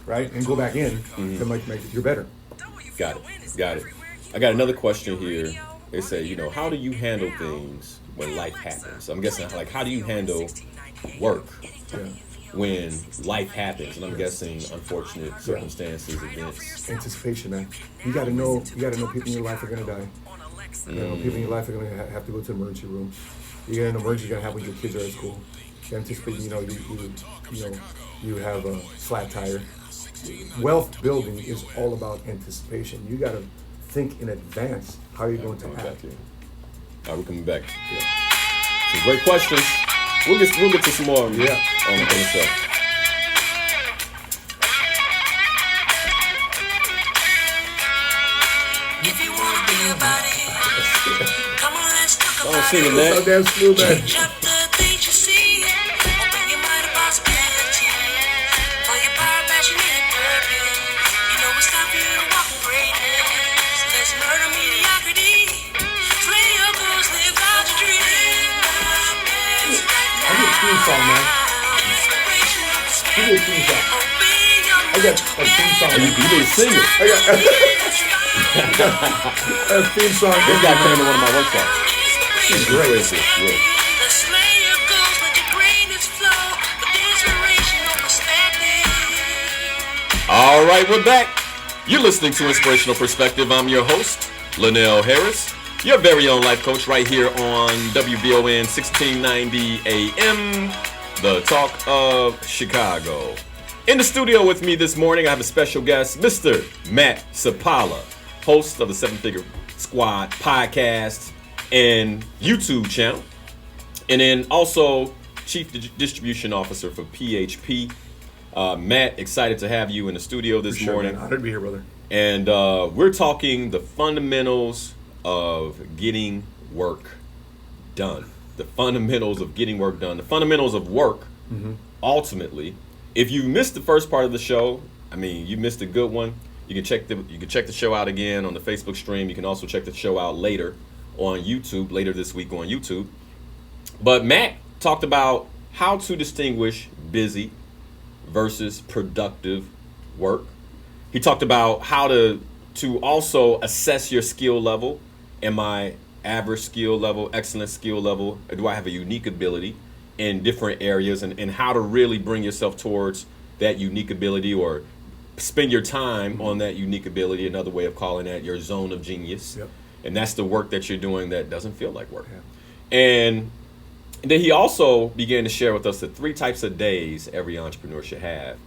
right, and go back in, to make you're better. Got it. I got another question here. They say, how do you handle things when life happens? I'm guessing, like, how do you handle work when life happens? And I'm guessing unfortunate circumstances, events. Anticipation, man. You got to know people in your life are going to die. People in your life are going to have to go to the emergency room. You get an emergency going to happen when your kids are at school. You anticipate, you have a flat tire. Wealth building is all about anticipation. You got to think in advance how you're going to act. All right, we're coming back. Some great questions. We'll get to some more on the show. singing that. So damn smooth, man. Drop the things you see. Open your mind to possibility. For your power, passion, and purpose. You know it's time for you to walk in greatness. Let's murder mediocrity. Slay your goals, live out your dreams. I need a theme song, man. Give me a theme song. I got a theme song. You need to sing it. I got a theme song. This guy came to one of my workshops. She's great. Yeah. Let's slay your goals, let your greatness flow. With inspirational perspective. All right, we're back. You're listening to Inspirational Perspective. I'm your host, Linal Harris, your very own life coach right here on WVON 1690 AM, the talk of Chicago. In the studio with me this morning, I have a special guest, Mr. Matt Sapaula, host of the Seven Figure Squad podcast and YouTube channel, and then also Chief Distribution Officer for PHP. Matt, excited to have you in the studio this morning. Man. Honored to be here, brother. And we're talking the fundamentals of getting work done. The fundamentals of getting work done. The fundamentals of work, ultimately. If you missed the first part of the show, I mean, you missed a good one. You can check the show out again on the Facebook stream. You can also check the show out later on YouTube, later this week on YouTube. But Matt talked about how to distinguish busy versus productive work. He talked about how to also assess your skill level. Am I average skill level, excellent skill level, or do I have a unique ability in different areas, and how to really bring yourself towards that unique ability, or spend your time on that unique ability, another way of calling that your zone of genius. Yep. And that's the work that you're doing that doesn't feel like work. Yeah. And then he also began to share with us the 3 types of days every entrepreneur should have.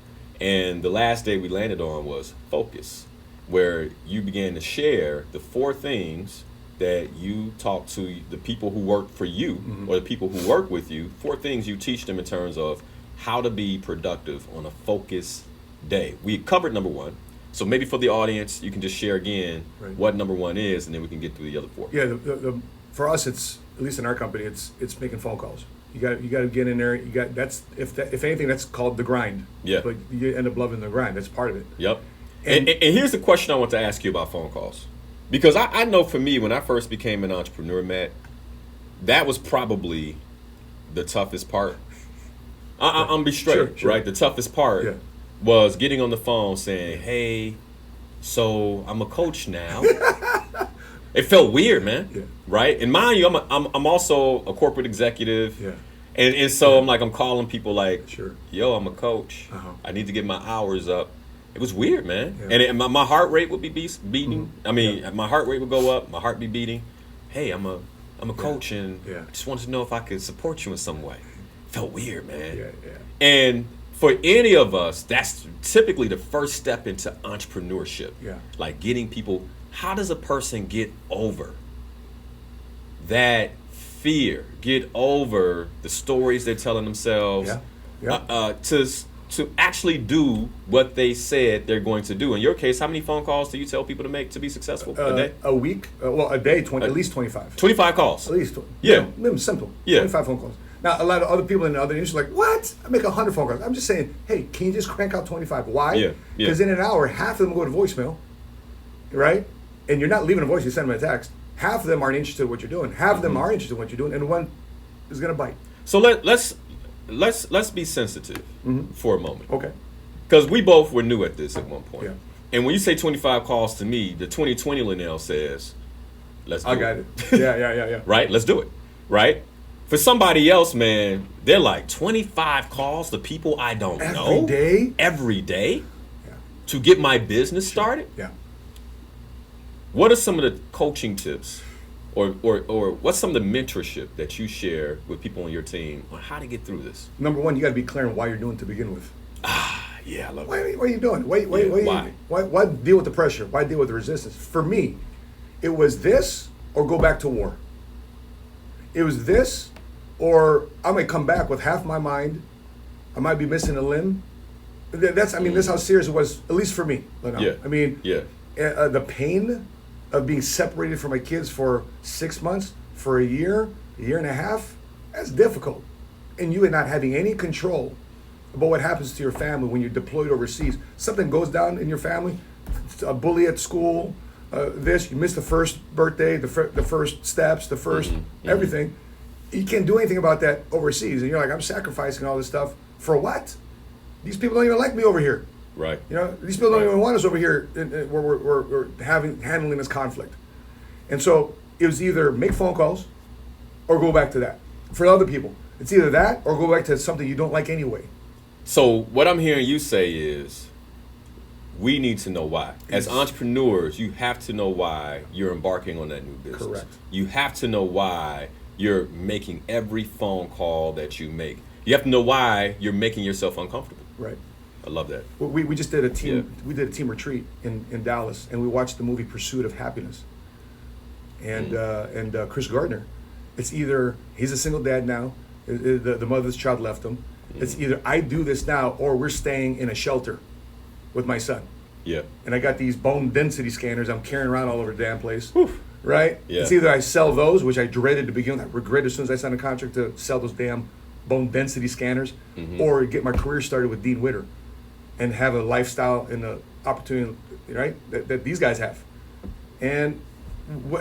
And the last day we landed on was focus, where you began to share the 4 things that you talk to the people who work for you, or the people who work with you, 4 things you teach them in terms of how to be productive on a focus day. We covered number 1. So maybe for the audience, you can just share again what number 1 is, and then we can get through the other 4. Yeah, for us, it's, at least in our company, it's making phone calls. You got to get in there. If anything, that's called the grind. Yeah. But you end up loving the grind. That's part of it. Yep. And here's the question I want to ask you about phone calls. Because I know for me, when I first became an entrepreneur, Matt, that was probably the toughest part. I'm be straight, Sure. right? The toughest part was getting on the phone saying, "Hey, so I'm a coach now." It felt weird, man. Right? And mind you, I'm also a corporate executive. Yeah. And so I'm calling people like, Sure. "Yo, I'm a coach. I need to get my hours up." It was weird, man. Yeah. And my heart rate would be beating. I mean, my heart rate would go up. My heart be beating. Hey, I'm a coach, and I just wanted to know if I could support you in some way. Felt weird, man. Yeah. And for any of us, that's typically the first step into entrepreneurship. Yeah. Like getting people. How does a person get over that fear? Get over the stories they're telling themselves. To actually do what they said they're going to do. In your case, how many phone calls do you tell people to make to be successful a day? A week? A day, at least 25. 25 calls. At least. Yeah. Simple. Yeah. 25 phone calls. Now, a lot of other people in the other industries are like, what? I make 100 phone calls. I'm just saying, hey, can you just crank out 25? Why? Yeah. Because in an hour, half of them go to voicemail, right? And you're not leaving a voice, you send them a text. Half of them aren't interested in what you're doing. Half of them are interested in what you're doing, and one is going to bite. So let's be sensitive for a moment. Okay. Because we both were new at this at one point. Yeah. And when you say 25 calls to me, the 2020 Linal says, let's do it. I got it. Yeah. Right? Let's do it. Right? For somebody else, man, they're like 25 calls to people I don't know. Every day? Yeah. To get my business started? Yeah. What are some of the coaching tips or what's some of the mentorship that you share with people on your team on how to get through this? Number 1, you got to be clear on why you're doing it to begin with. Yeah, I love Why it. are you doing? Why deal with the pressure? Why deal with the resistance? For me, it was this or go back to war. It was this or I might come back with half my mind. I might be missing a limb. That's how serious it was, at least for me. Yeah. The pain of being separated from my kids for 6 months, for a year, a year and a half, that's difficult. And you are not having any control about what happens to your family when you're deployed overseas. Something goes down in your family, a bully at school, you miss the first birthday, the first steps, the 1st everything. You can't do anything about that overseas. And you're like, I'm sacrificing all this stuff for what? These people don't even like me over here. Right. You know, these people don't even want us over here where we're handling this conflict. And so it was either make phone calls or go back to that. For other people, it's either that or go back to something you don't like anyway. So what I'm hearing you say is we need to know why. As entrepreneurs, you have to know why you're embarking on that new business. Correct. You have to know why you're making every phone call that you make. You have to know why you're making yourself uncomfortable. Right. I love that. We just did a team. We did a team retreat in Dallas, and we watched the movie Pursuit of Happiness. And Chris Gardner, it's either he's a single dad now, the mother's child left him. It's either I do this now or we're staying in a shelter with my son. Yeah. And I got these bone density scanners I'm carrying around all over the damn place. Oof. Right? Yeah. It's either I sell those, which I dreaded to begin with. I regret as soon as I signed a contract to sell those damn bone density scanners, or get my career started with Dean Witter and have a lifestyle and the opportunity, right, that these guys have. And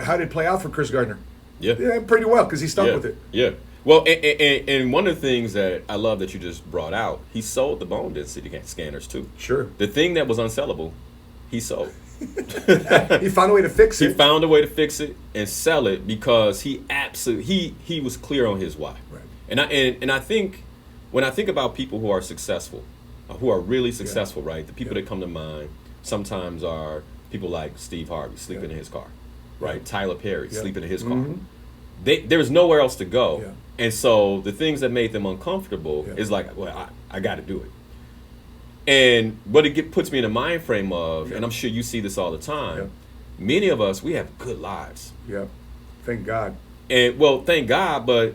how did it play out for Chris Gardner? Yeah, pretty well, because he stuck with it. Yeah. Well, and one of the things that I love that you just brought out, he sold the bone density scanners too. Sure. The thing that was unsellable, he sold. He found a way to fix it. He found a way to fix it and sell it because he absolutely he was clear on his why. Right. And I think when I think about people who are successful, who are really successful, right? The people that come to mind sometimes are people like Steve Harvey sleeping in his car, right? Tyler Perry sleeping in his car. There's nowhere else to go. Yeah. And so the things that made them uncomfortable is like, well, I got to do it. And what it puts me in a mind frame of, and I'm sure you see this all the time, many of us, we have good lives. Yeah. Thank God. And well, thank God, but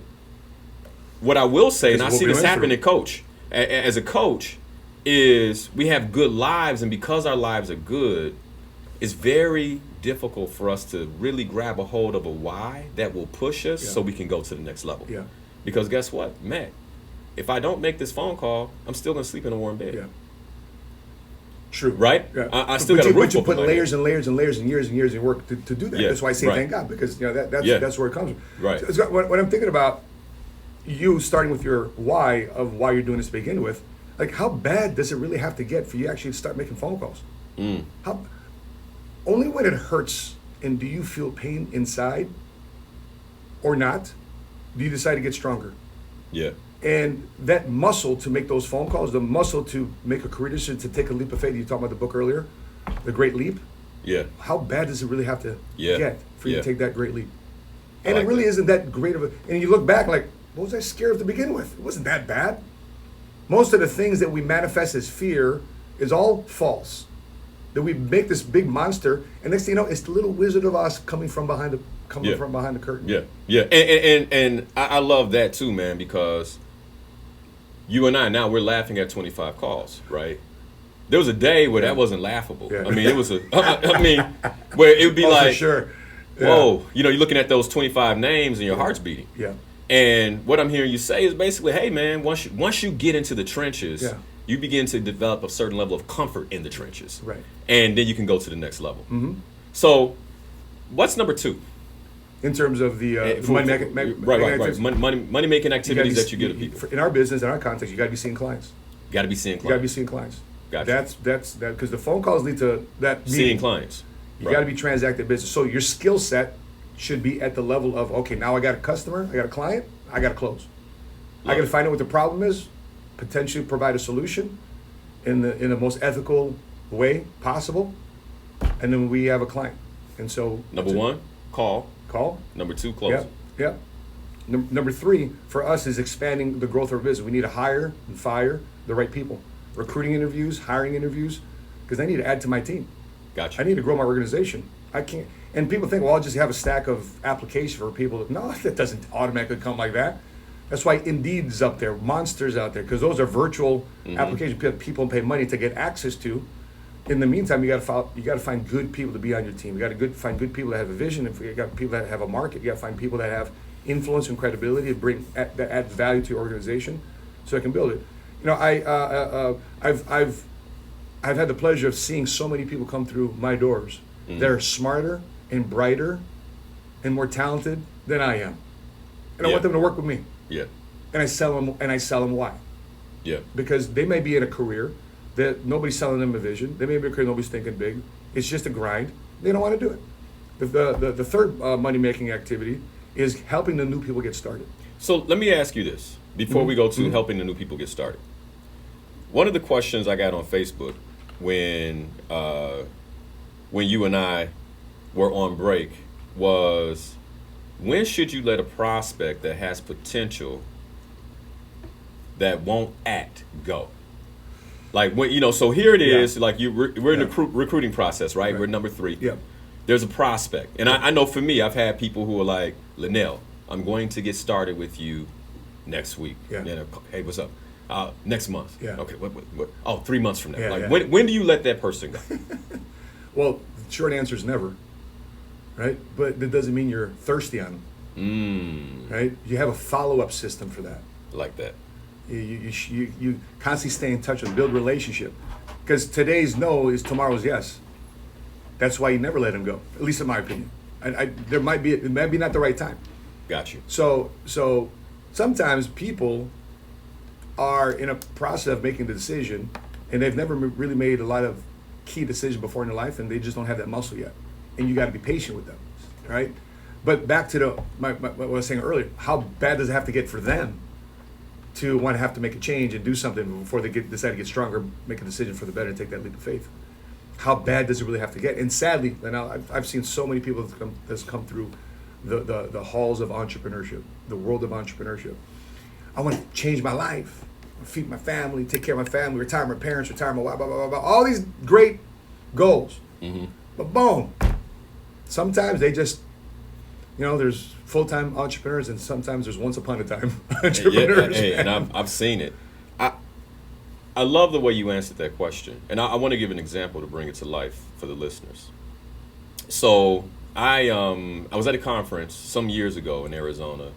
what I will say, and I see this happen in coach, as a coach, is we have good lives, and because our lives are good, it's very difficult for us to really grab a hold of a why that will push us so we can go to the next level. Yeah. Because guess what, Matt? If I don't make this phone call, I'm still gonna sleep in a warm bed. Yeah. True. Right? Yeah. I still got a roof But you over put my layers head. and layers and layers and years and years of work to do that. Yeah, That's why I say right. thank God, because that's where it comes from. Right. So when I'm thinking about you starting with your why of why you're doing this to begin with, like how bad does it really have to get for you to actually start making phone calls? How only when it hurts and do you feel pain inside or not, do you decide to get stronger? Yeah. And that muscle to make those phone calls, the muscle to make a career decision, to take a leap of faith, you talked about the book earlier, The Great Leap. Yeah. How bad does it really have to get for you to take that great leap? And like it really that. isn't that great of a, and you look back like, what was I scared of to begin with? It wasn't that bad. Most of the things that we manifest as fear is all false. That we make this big monster, and next thing you know, it's the little Wizard of Oz coming from behind the curtain. Yeah. Yeah. And I love that too, man, because you and I now we're laughing at 25 calls, right? There was a day where that wasn't laughable. Yeah. I mean, it was where it would be like, for sure. Yeah. whoa, you're looking at those 25 names and your heart's beating. Yeah. And what I'm hearing you say is basically, hey man, once you get into the trenches, you begin to develop a certain level of comfort in the trenches. Right. And then you can go to the next level. So what's number 2? In terms of the money making activities that you give to people. In our business, in our context, you got to be seeing clients. You got to be seeing You got to be clients. seeing clients. Gotcha. That's because the phone calls lead to that Seeing meeting. clients. You got to be transacted business. So your skill set should be at the level of, okay, now I got a customer, I got a client, I got to close. I got to find out what the problem is, potentially provide a solution in the most ethical way possible, and then we have a client. And so Number 1, call. Number 2, close. Yeah. Number 3 for us is expanding the growth of our business. We need to hire and fire the right people. Recruiting interviews, hiring interviews, because I need to add to my team. Gotcha. I need to grow my organization. I can't. And people think, well, I'll just have a stack of applications for people. No, that doesn't automatically come like that. That's why Indeed's up there, Monster's out there, because those are virtual applications people pay money to get access to. In the meantime, you got to find good people to be on your team. You got to find good people that have a vision. If you got people that have a market, you got to find people that have influence and credibility to bring that adds value to your organization, so I can build it. You know, I've had the pleasure of seeing so many people come through my doors that are smarter and brighter and more talented than I am, and I want them to work with me. Yeah. And I sell them why? Yeah. Because they may be in a career that nobody's selling them a vision. They may be a career nobody's thinking big. It's just a grind. They don't want to do it. The third money making activity is helping the new people get started. So let me ask you this before we go to helping the new people get started. One of the questions I got on Facebook when you and I were on break was, when should you let a prospect that has potential that won't act go? Like, when, you know, so here it is, like we're in the recruiting process, right? We're number 3. Yeah. There's a prospect. And I know for me, I've had people who are like, Linal, I'm going to get started with you next week. Yeah. And then, hey, what's up? Next month. Yeah. Okay, what? Oh, 3 months from now. Yeah, like, yeah. when do you let that person go? Well, the short answer is never, right? But that doesn't mean you're thirsty on them, right? You have a follow-up system for that. Like that. You constantly stay in touch and build relationship, because today's no is tomorrow's yes. That's why you never let them go, at least in my opinion. It might be not the right time. Got you. So sometimes people are in a process of making the decision, and they've never really made a lot of key decisions before in their life, and they just don't have that muscle yet. And you got to be patient with them, right? But back to what I was saying earlier, how bad does it have to get for them to want to have to make a change and do something before they decide to get stronger, make a decision for the better, and take that leap of faith? How bad does it really have to get? And sadly, I've seen so many people that's come through the halls of entrepreneurship, the world of entrepreneurship. I want to change my life, feed my family, take care of my family, retire my parents, retire my wife, blah, blah, blah, blah. All these great goals. But boom, sometimes they just, there's full-time entrepreneurs, and sometimes there's once upon a time entrepreneurs. And I've seen it. I love the way you answered that question, and I want to give an example to bring it to life for the listeners. So I was at a conference some years ago in Arizona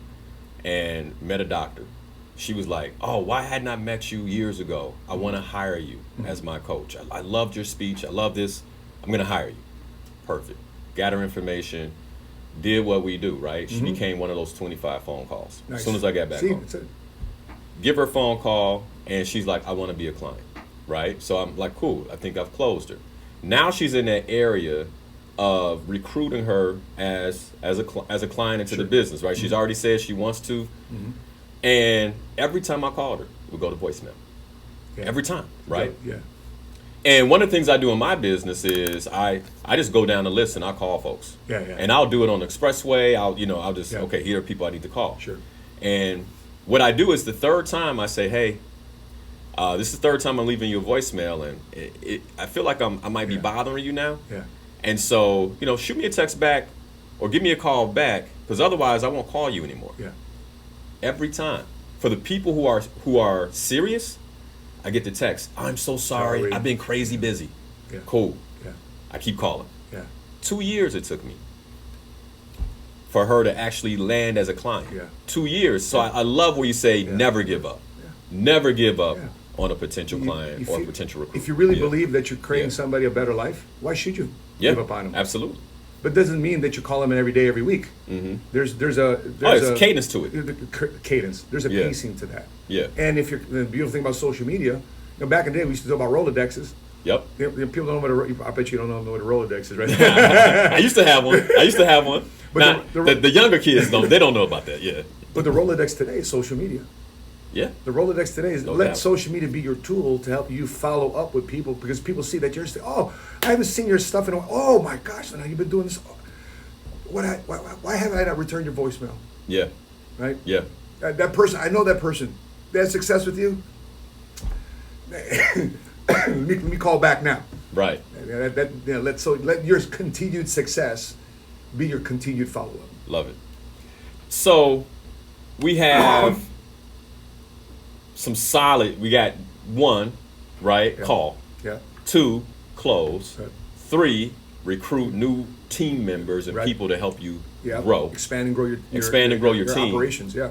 and met a doctor. She was like, "Oh, why hadn't I met you years ago? I want to hire you as my coach. I loved your speech. I love this. I'm going to hire you." Perfect. Got her information. Did what we do, right? She became one of those 25 phone calls. Nice. As soon as I got back home. That's it. Give her a phone call, and she's like, "I want to be a client," right? So I'm like, cool, I think I've closed her. Now she's in that area of recruiting her as a client into the business, right? She's already said she wants to, and every time I called her, it would go to voicemail. Yeah. Every time, right? Yeah. And one of the things I do in my business is I just go down the list and I call folks. Yeah. And I'll do it on the expressway. I'll just, Yeah. okay, here are people I need to call. Sure. And what I do is the third time I say, "Hey, this is the third time I'm leaving you a voicemail, and I feel like I might be bothering you now. Yeah. And so, shoot me a text back or give me a call back, because otherwise I won't call you anymore." Yeah. Every time. For the people who are serious, I get the text, "I'm so sorry. I've been crazy busy." Yeah. Cool. Yeah. I keep calling. Yeah. 2 years it took me for her to actually land as a client. Yeah. 2 years. So I love where you say never give up. Yeah. Never give up Yeah. on a potential client or a potential recruit. If you really Yeah. believe that you're creating Yeah. somebody a better life, why should you Yeah, give up on them? absolutely. But doesn't mean that you call them every day, every week. There's There's a cadence to it. Cadence. There's a Yeah. pacing to that. Yeah. And if you're the beautiful thing about social media, back in the day we used to talk about Rolodexes. Yep. People don't know what I bet you don't know what a Rolodex is, right? I used to have one. But Now, the- the younger kids don't know about that. Yeah. But the Rolodex today is social media. Yeah. The Rolodex today is No let doubt. social media be your tool to help you follow up with people, because people see that you're saying, "Oh, I haven't seen your stuff in a while. Oh my gosh, now you've been doing this. Why haven't I not returned your voicemail?" Yeah. Right? Yeah. That person, I know that person. They had success with you. let me call back now. Right. Let your continued success be your continued follow up. Love it. So we have some solid. We got 1, right? Yeah. Call. Yeah. 2, close. Right. 3, recruit new team members and Right. people to help you Yeah. grow. Expand and grow your team. operations. Yeah.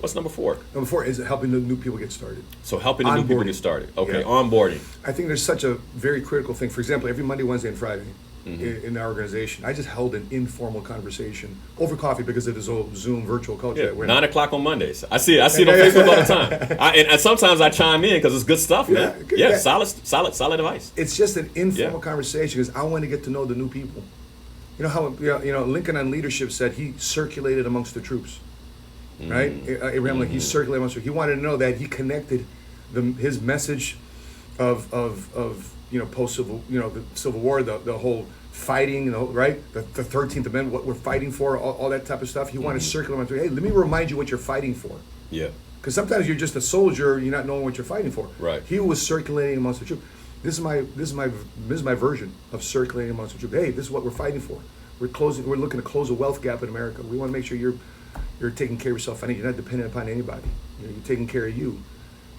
What's number 4? Number 4 is helping the new people get started. So helping the new people Onboarding. get started. Okay, Yeah. onboarding. I think there's such a very critical thing. For example, every Monday, Wednesday, and Friday Mm-hmm. in our organization, I just held an informal conversation over coffee because of this whole Zoom virtual culture Yeah, that we're in. 9 o'clock on Mondays. I see it on Facebook all the time. And sometimes I chime in because it's good stuff, man. Yeah. Yeah, solid advice. It's just an informal Yeah. conversation because I want to get to know the new people. You know how Lincoln on leadership said he circulated amongst the troops, right? Abraham Lincoln, he circulated amongst. He wanted to know that he connected his message of post civil the Civil War, the whole fighting, right? The 13th Amendment, what we're fighting for, all that type of stuff. He wanted to circulate amongst. Hey, let me remind you what you're fighting for. Yeah. Because sometimes you're just a soldier, you're not knowing what you're fighting for. Right. He was circulating amongst the troops. This is my version of circulating amongst the troops. Hey, this is what we're fighting for. We're looking to close a wealth gap in America. We want to make sure you're taking care of yourself. You're not dependent upon anybody. You're taking care of you.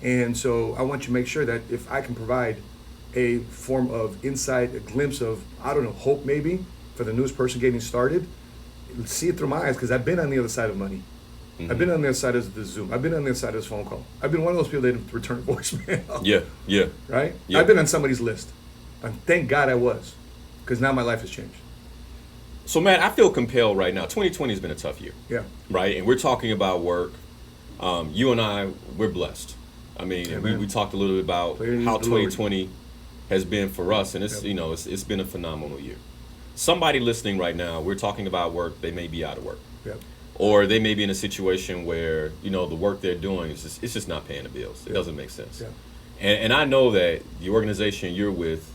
And so I want you to make sure that if I can provide a form of insight, a glimpse of, I don't know, hope maybe for the newest person getting started, see it through my eyes because I've been on the other side of money. I've been on the other side of the Zoom. I've been on the other side of this phone call. I've been one of those people that didn't return voicemail. Yeah. Right? Yeah. I've been on somebody's list. And thank God I was, because now my life has changed. So, Matt, I feel compelled right now. 2020 has been a tough year. Yeah. Right? And we're talking about work. You and I, we're blessed. I mean, Yeah, we talked a little bit about Praise how the Lord. 2020 has been for us, and it's Yep. it's been a phenomenal year. Somebody listening right now, we're talking about work. They may be out of work, Yep. or they may be in a situation where the work they're doing is just not paying the bills. It doesn't make sense. Yeah. And I know that the organization you're with,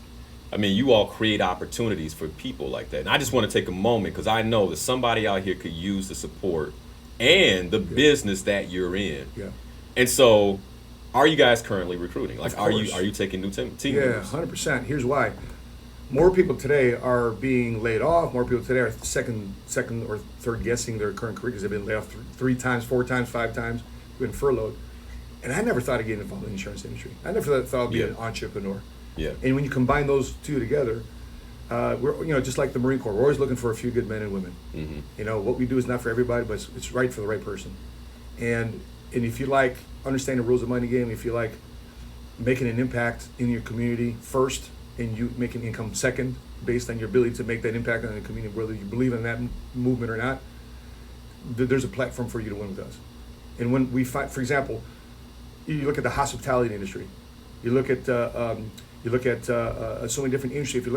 I mean, you all create opportunities for people like that. And I just want to take a moment because I know that somebody out here could use the support and the business that you're in. Yeah. And so, are you guys currently recruiting? Like, Of are course. you taking new team Yeah, members? 100%. Here's why. More people today are being laid off. More people today are second or third guessing their current career because they've been laid off 3 times, 4 times, 5 times, been furloughed. And I never thought of getting involved in the insurance industry. I never thought of being an entrepreneur. Yeah. And when you combine those two together, we're just like the Marine Corps. We're always looking for a few good men and women. Mm-hmm. What we do is not for everybody, but it's right for the right person. And if you like understanding the rules of money game, if you like making an impact in your community first, and you making income second, based on your ability to make that impact on the community, whether you believe in that movement or not, there's a platform for you to win with us. And when we find, for example, you look at the hospitality industry, you look at so many different industries. If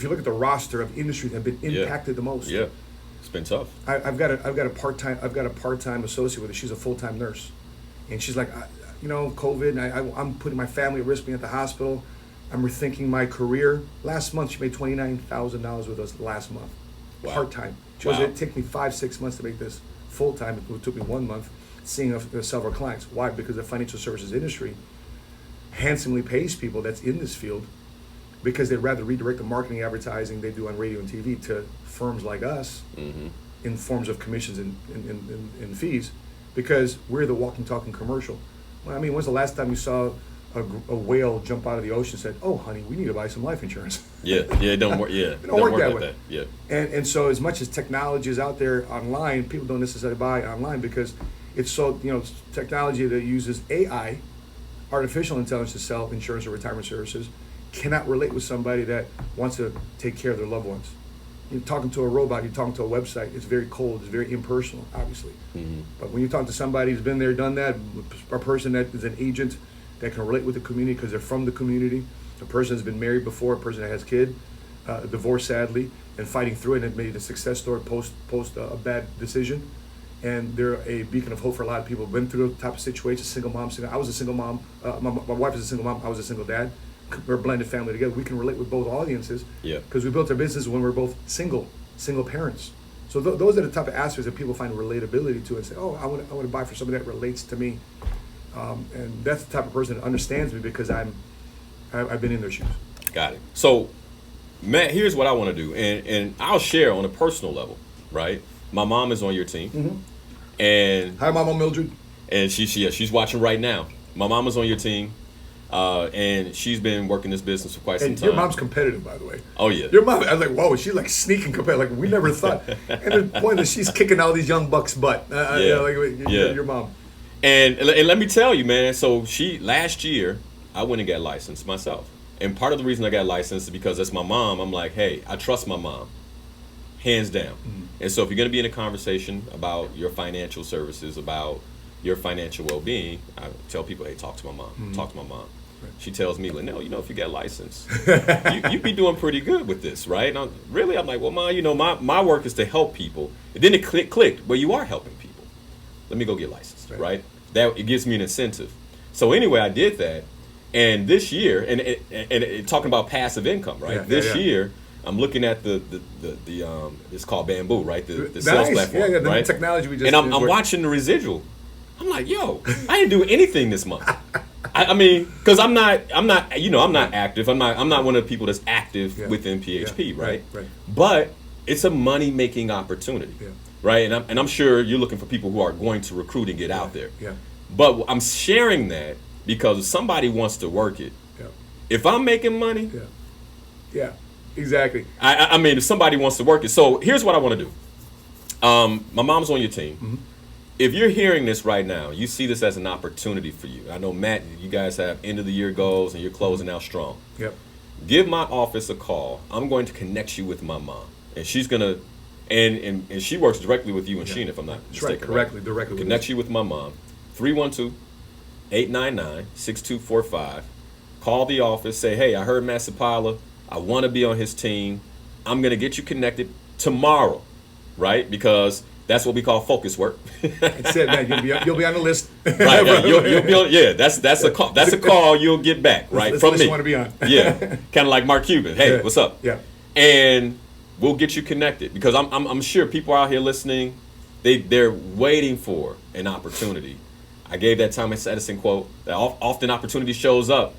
you look at the roster of industries that have been impacted the most, Yeah, it's been tough. I've got a part-time associate with her. She's a full-time nurse, and she's like, COVID, and I'm putting my family at risk being at the hospital. I'm rethinking my career. Last month, she made $29,000 with us last month, Wow. part-time. She Wow. goes, it took me 5-6 months to make this full-time. It took me 1 month seeing several clients. Why? Because the financial services industry handsomely pays people that's in this field because they'd rather redirect the marketing advertising they do on radio and TV to firms like us in forms of commissions and fees because we're the walking, talking commercial. Well, I mean, when's the last time you saw a whale jump out of the ocean and said, "Oh, honey, we need to buy some life insurance"? Yeah, it don't work. Yeah, It don't work that like way. that. Yeah, And so as much as technology is out there online, people don't necessarily buy online because it's so, it's technology that uses AI, artificial intelligence, to sell insurance or retirement services, cannot relate with somebody that wants to take care of their loved ones. You're talking to a robot, you're talking to a website, it's very cold, it's very impersonal, obviously. But when you talk to somebody who's been there, done that, a person that is an agent that can relate with the community because they're from the community, a person that's been married before, a person that has kid, divorced sadly, and fighting through it and made a success story post a bad decision. And they're a beacon of hope for a lot of people who've been through the type of situation, single mom. I was a single mom. My wife is a single mom. I was a single dad. We're a blended family together. We can relate with both audiences because we built our business when we were both single parents. So those are the type of aspects that people find relatability to and say, oh, I want to buy for somebody that relates to me. And that's the type of person that understands me because I've been in their shoes. got it. So, Matt, here's what I want to do, and I'll share on a personal level, right? My mom is on your team, and Hi, Mama Mildred. she's watching right now. My mom is on your team. And she's been working this business for quite some And time. your mom's competitive, by the way. Oh, yeah. Your mom, I was like, whoa, she's like sneaking competitive. Like, we never thought. And the point is, she's kicking all these young bucks' butt. Your mom. And let me tell you, man, so last year, I went and got licensed myself. And part of the reason I got licensed is because that's my mom. I'm like, hey, I trust my mom, hands down. Mm-hmm. And so if you're going to be in a conversation about your financial services, about your financial well-being, I tell people, hey, talk to my mom. Mm-hmm. Talk to my mom. Right. She tells me, Linal, if you get licensed, you be doing pretty good with this, right? And I'm like, well, Mom, my work is to help people. And then it clicked, well, you are helping people. Let me go get licensed, right? That it gives me an incentive. So anyway, I did that. And this year, and talking about passive income, right? This year, I'm looking at the it's called Bamboo, right? The sales platform, the right? Technology we just. And I'm watching the residual. I'm like, yo, I didn't do anything this month. I mean, because I'm not active. I'm not one of the people that's active within PHP, right? Right. But it's a money making opportunity, right? And I'm sure you're looking for people who are going to recruit and get out there. Yeah. But I'm sharing that because if somebody wants to work it, if I'm making money, exactly. I mean, if somebody wants to work it, so here's what I want to do. My mom's on your team. Mm-hmm. If you're hearing this right now, you see this as an opportunity for you. I know, Matt, you guys have end of the year goals and you're closing out strong. Yep. Give my office a call. I'm going to connect you with my mom, and she's gonna, and she works directly with you and Sheena, if I'm not mistaken. Right, directly. Connect you with my mom. 312-899-6245. Call the office. Say, hey, I heard Matt Sapaula. I want to be on his team. I'm gonna get you connected tomorrow, right? Because that's what we call focus work. That's it, man. You'll be on the list. Right. You'll be on. Yeah. That's a call. That's a call you'll get back. Right from me. You want to be on. Yeah. Kind of like Mark Cuban. Hey, what's up? Yeah. And we'll get you connected because I'm sure people out here listening, they're waiting for an opportunity. I gave that Thomas Edison quote that often opportunity shows up,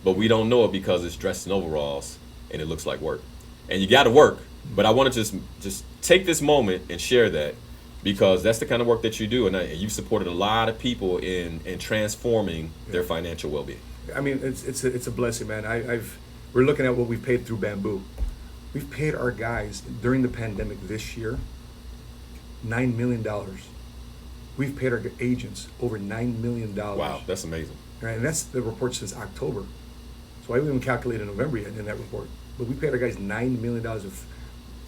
but we don't know it because it's dressed in overalls and it looks like work. And you got to work. But I want to just take this moment and share that. Because that's the kind of work that you do, and you've supported a lot of people in transforming their financial well-being. I mean, it's a blessing, man. We're looking at what we've paid through Bamboo. We've paid our guys during the pandemic this year $9 million. We've paid our agents over $9 million. Wow, that's amazing. Right, and that's the report since October. So I haven't even calculated November yet in that report. But we paid our guys $9 million of.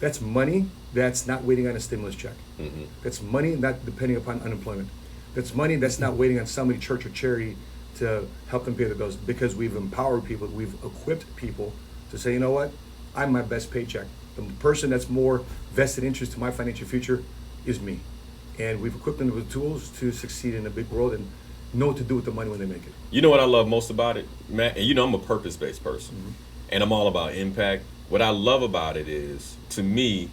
That's money that's not waiting on a stimulus check. Mm-hmm. That's money not depending upon unemployment. That's money that's not waiting on somebody, church or charity, to help them pay the bills. Because we've empowered people, we've equipped people to say, you know what, I'm my best paycheck. The person that's more vested interest to my financial future is me. And we've equipped them with tools to succeed in a big world and know what to do with the money when they make it. You know what I love most about it, Matt? And I'm a purpose-based person. Mm-hmm. And I'm all about impact. What I love about it is, to me,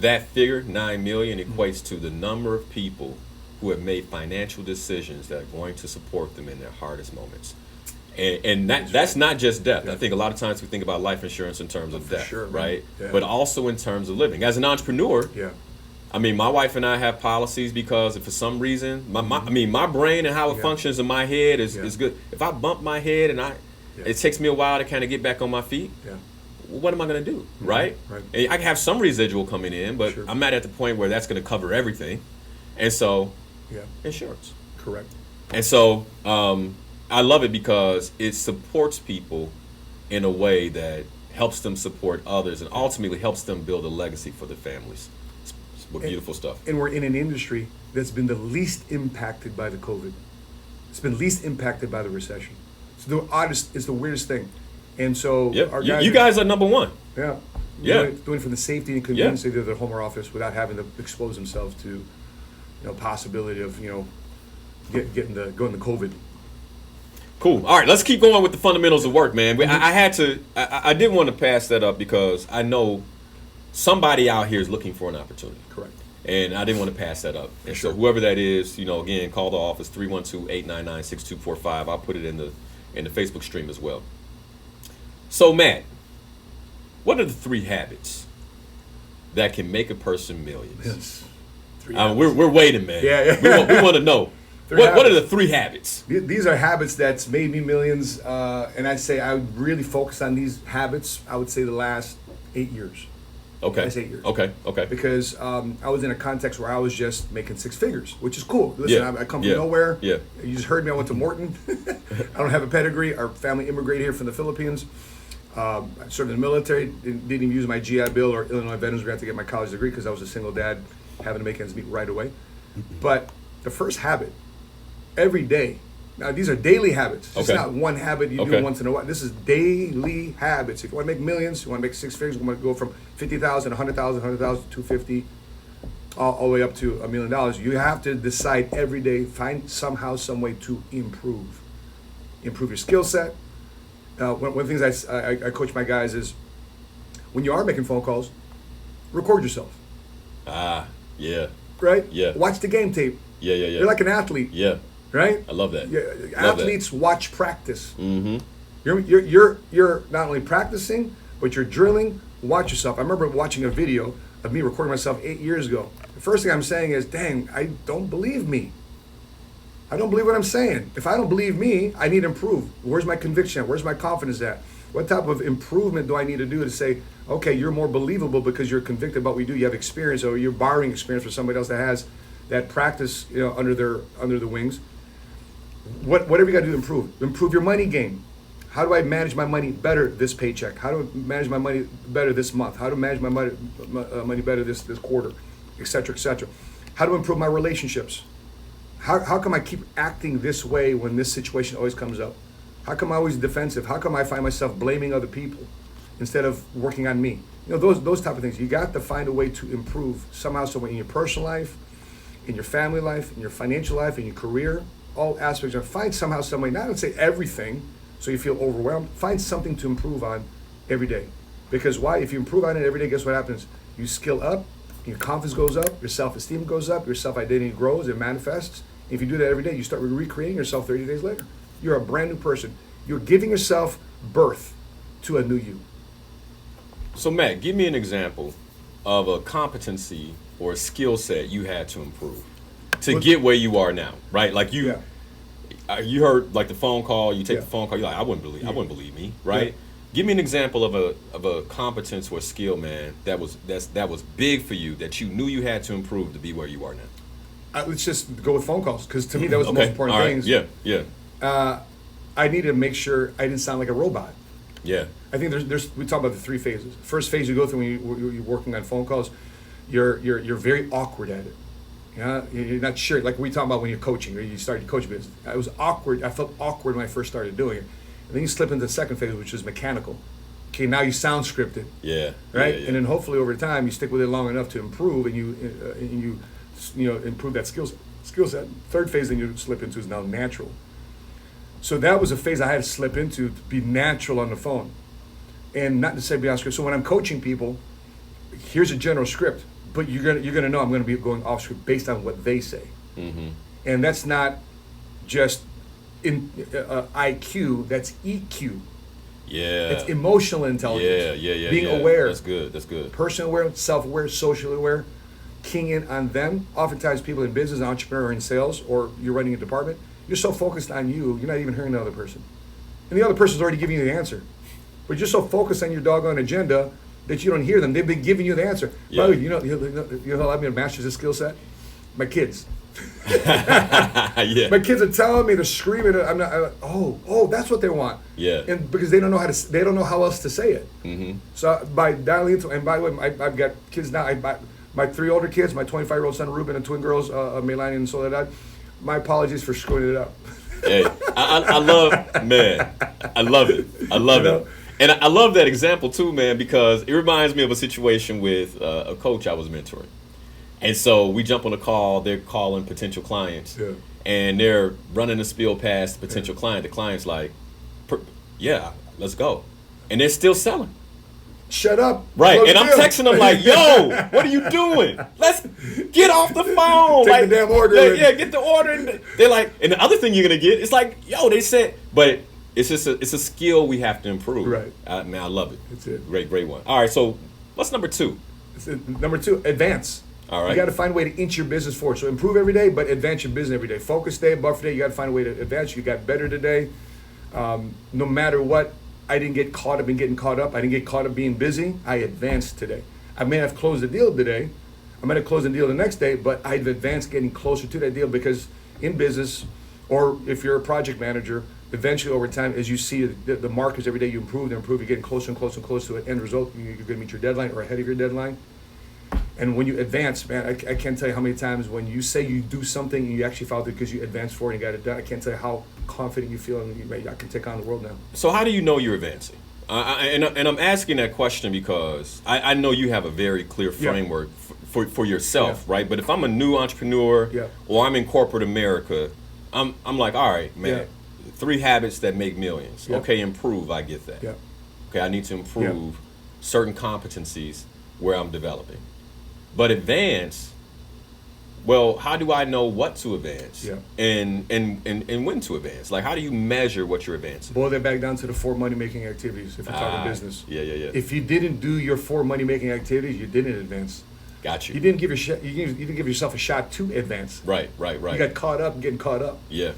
that figure, 9 million, equates to the number of people who have made financial decisions that are going to support them in their hardest moments. And that's not just death. Yeah. I think a lot of times we think about life insurance in terms of death, right? Yeah. But also in terms of living. As an entrepreneur, I mean, my wife and I have policies because if for some reason, my brain and how it functions in my head is good. If I bump my head and it takes me a while to kind of get back on my feet, what am I going to do, right? And I can have some residual coming in, but I'm not at the point where that's going to cover everything. And so, insurance. Correct. And so, I love it because it supports people in a way that helps them support others and ultimately helps them build a legacy for their families. It's beautiful stuff. And we're in an industry that's been the least impacted by the COVID. It's been least impacted by the recession. It's the oddest, it's the weirdest thing. And so our guys, you guys are number one. Yeah. Doing it for the safety and convenience of their home or office without having to expose themselves to, possibility of, going the COVID. Cool. All right, let's keep going with the fundamentals of work, man. I didn't want to pass that up because I know somebody out here is looking for an opportunity. Correct. And I didn't want to pass that up. And so whoever that is, again, call the office 312-899-6245. I'll put it in the Facebook stream as well. So, Matt, what are the 3 habits that can make a person millions? Yes. We're waiting, man. Yeah. We want to know. What are the 3 habits? These are habits that's made me millions, and I'd say I would really focus on these habits. I would say the last 8 years. Okay. Last 8 years. Okay. Because I was in a context where I was just making 6 figures, which is cool. Listen, I come from nowhere. Yeah. You just heard me. I went to Morton. I don't have a pedigree. Our family immigrated here from the Philippines. I served in the military. Didn't even use my GI Bill or Illinois Veterans Grant to get my college degree because I was a single dad, having to make ends meet right away. But the first habit, every day. Now these are daily habits. It's not one habit you do once in a while. This is daily habits. If you want to make millions, you want to make 6 figures, you want to go from 50,000, 100,000, 100,000, 250, all the way up to $1 million. You have to decide every day, find somehow, some way to improve your skill set. One of the things I coach my guys is when you are making phone calls, record yourself. Yeah. Right? Yeah. Watch the game tape. Yeah. You're like an athlete. Yeah. Right? I love that. Athletes watch practice. Mm-hmm. You're not only practicing, but you're drilling. Watch yourself. I remember watching a video of me recording myself 8 years ago. The first thing I'm saying is, dang, I don't believe me. I don't believe what I'm saying. If I don't believe me, I need to improve. Where's my conviction? Where's my confidence at? What type of improvement do I need to do to say, okay, you're more believable because you're convicted about what we do. You have experience, or you're borrowing experience from somebody else that has that practice, under the wings. Whatever you got to do to improve your money game. How do I manage my money better this paycheck? How do I manage my money better this month? How do I manage my money better this quarter, et cetera, et cetera? How to improve my relationships? How come I keep acting this way when this situation always comes up? How come I'm always defensive? How come I find myself blaming other people instead of working on me? Those type of things. You got to find a way to improve somehow, some way in your personal life, in your family life, in your financial life, in your career, all aspects. Find somehow, some way, not to say everything, so you feel overwhelmed. Find something to improve on every day. Because why? If you improve on it every day, guess what happens? You skill up, your confidence goes up, your self-esteem goes up, your self-identity grows, it manifests. If you do that every day, you start recreating yourself 30 days later. You're a brand new person. You're giving yourself birth to a new you. So Matt, give me an example of a competency or a skill set you had to improve to get where you are now, right? Like you heard like the phone call, you take the phone call, you're like, I wouldn't believe me, right? Yeah. Give me an example of a competence or skill, man, that was big for you, that you knew you had to improve to be where you are now. Let's just go with phone calls, because to me that was the most important things. Yeah. I needed to make sure I didn't sound like a robot. Yeah. I think we talk about the 3 phases. First phase you go through when you're working on phone calls, you're very awkward at it. You're not sure, like we talk about when you're coaching or you start your coaching business. I was awkward. I felt awkward when I first started doing it. And then you slip into the second phase, which is mechanical. Okay, now you sound scripted. Yeah. Right? Yeah. And then hopefully over time you stick with it long enough to improve, and you improve that skill set. Third phase then you slip into is now natural. So that was a phase I had to slip into to be natural on the phone, and not to say be on script. So when I'm coaching people, here's a general script, but you're gonna know I'm gonna be going off script based on what they say, and that's not just in IQ. That's EQ. Yeah. It's emotional intelligence. Yeah. Being aware. That's good. Person aware, self-aware, socially aware. Keying in on them. Oftentimes people in business, entrepreneur, or in sales, or you're running a department, you're so focused on you're not even hearing the other person. And the other person's already giving you the answer. But you're so focused on your doggone agenda that you don't hear them. They've been giving you the answer. Yeah. By the way, you know how I've been masters this skill set? My kids. Yeah. My kids are telling me, they're screaming. I'm that's what they want. Yeah. And because they don't know how else to say it. So by dialing into, and by the way, I've got kids now. My 3 older kids, my 25-year-old son Ruben and twin girls, Melanie and Soledad. My apologies for screwing it up. Hey, I love it. And I love that example too, man, because it reminds me of a situation with a coach I was mentoring. And so we jump on a call, they're calling potential clients, and they're running a spiel past the potential client. The client's like, yeah, let's go. And they're still selling. Shut up. Right. Close and I'm deal. texting them like, yo, what are you doing? Let's get off the phone. Take the damn order. Yeah, get the order. And they're like, and the other thing you're going to get is like, yo, they said, but it's just it's a skill we have to improve. Right. Man, I love it. That's it. Great one. All right. So what's number 2? Number 2, advance. All right. You got to find a way to inch your business forward. So improve every day, but advance your business every day. Focus day, buffer day. You got to find a way to advance. You got better today. No matter what, I didn't get caught up in getting caught up. I didn't get caught up being busy. I advanced today. I may have closed the deal today. I might have closed the deal the next day, but I've advanced getting closer to that deal because in business, or if you're a project manager, eventually over time, as you see the markers every day, you improve and improve. You're getting closer and closer and closer to an end result. You're going to meet your deadline or ahead of your deadline. And when you advance, man, I can't tell you how many times when you say you do something and you actually followed it because you advanced forward and got it done. I can't tell you how confident you feel and I can take on the world now. So how do you know you're advancing? And I'm asking that question because I know you have a very clear framework for yourself, right? But if I'm a new entrepreneur or I'm in corporate America, I'm like, all right, man, 3 habits that make millions. Okay, improve, I get that. Okay, I need to improve certain competencies where I'm developing. But advance, well, how do I know what to advance and when to advance? Like, how do you measure what you're advancing? Boil that back down to the 4 money-making activities if we're talking business. Yeah. If you didn't do your 4 money-making activities, you didn't advance. Got you. You didn't give yourself a shot to advance. Right. You got caught up getting caught up. Yeah.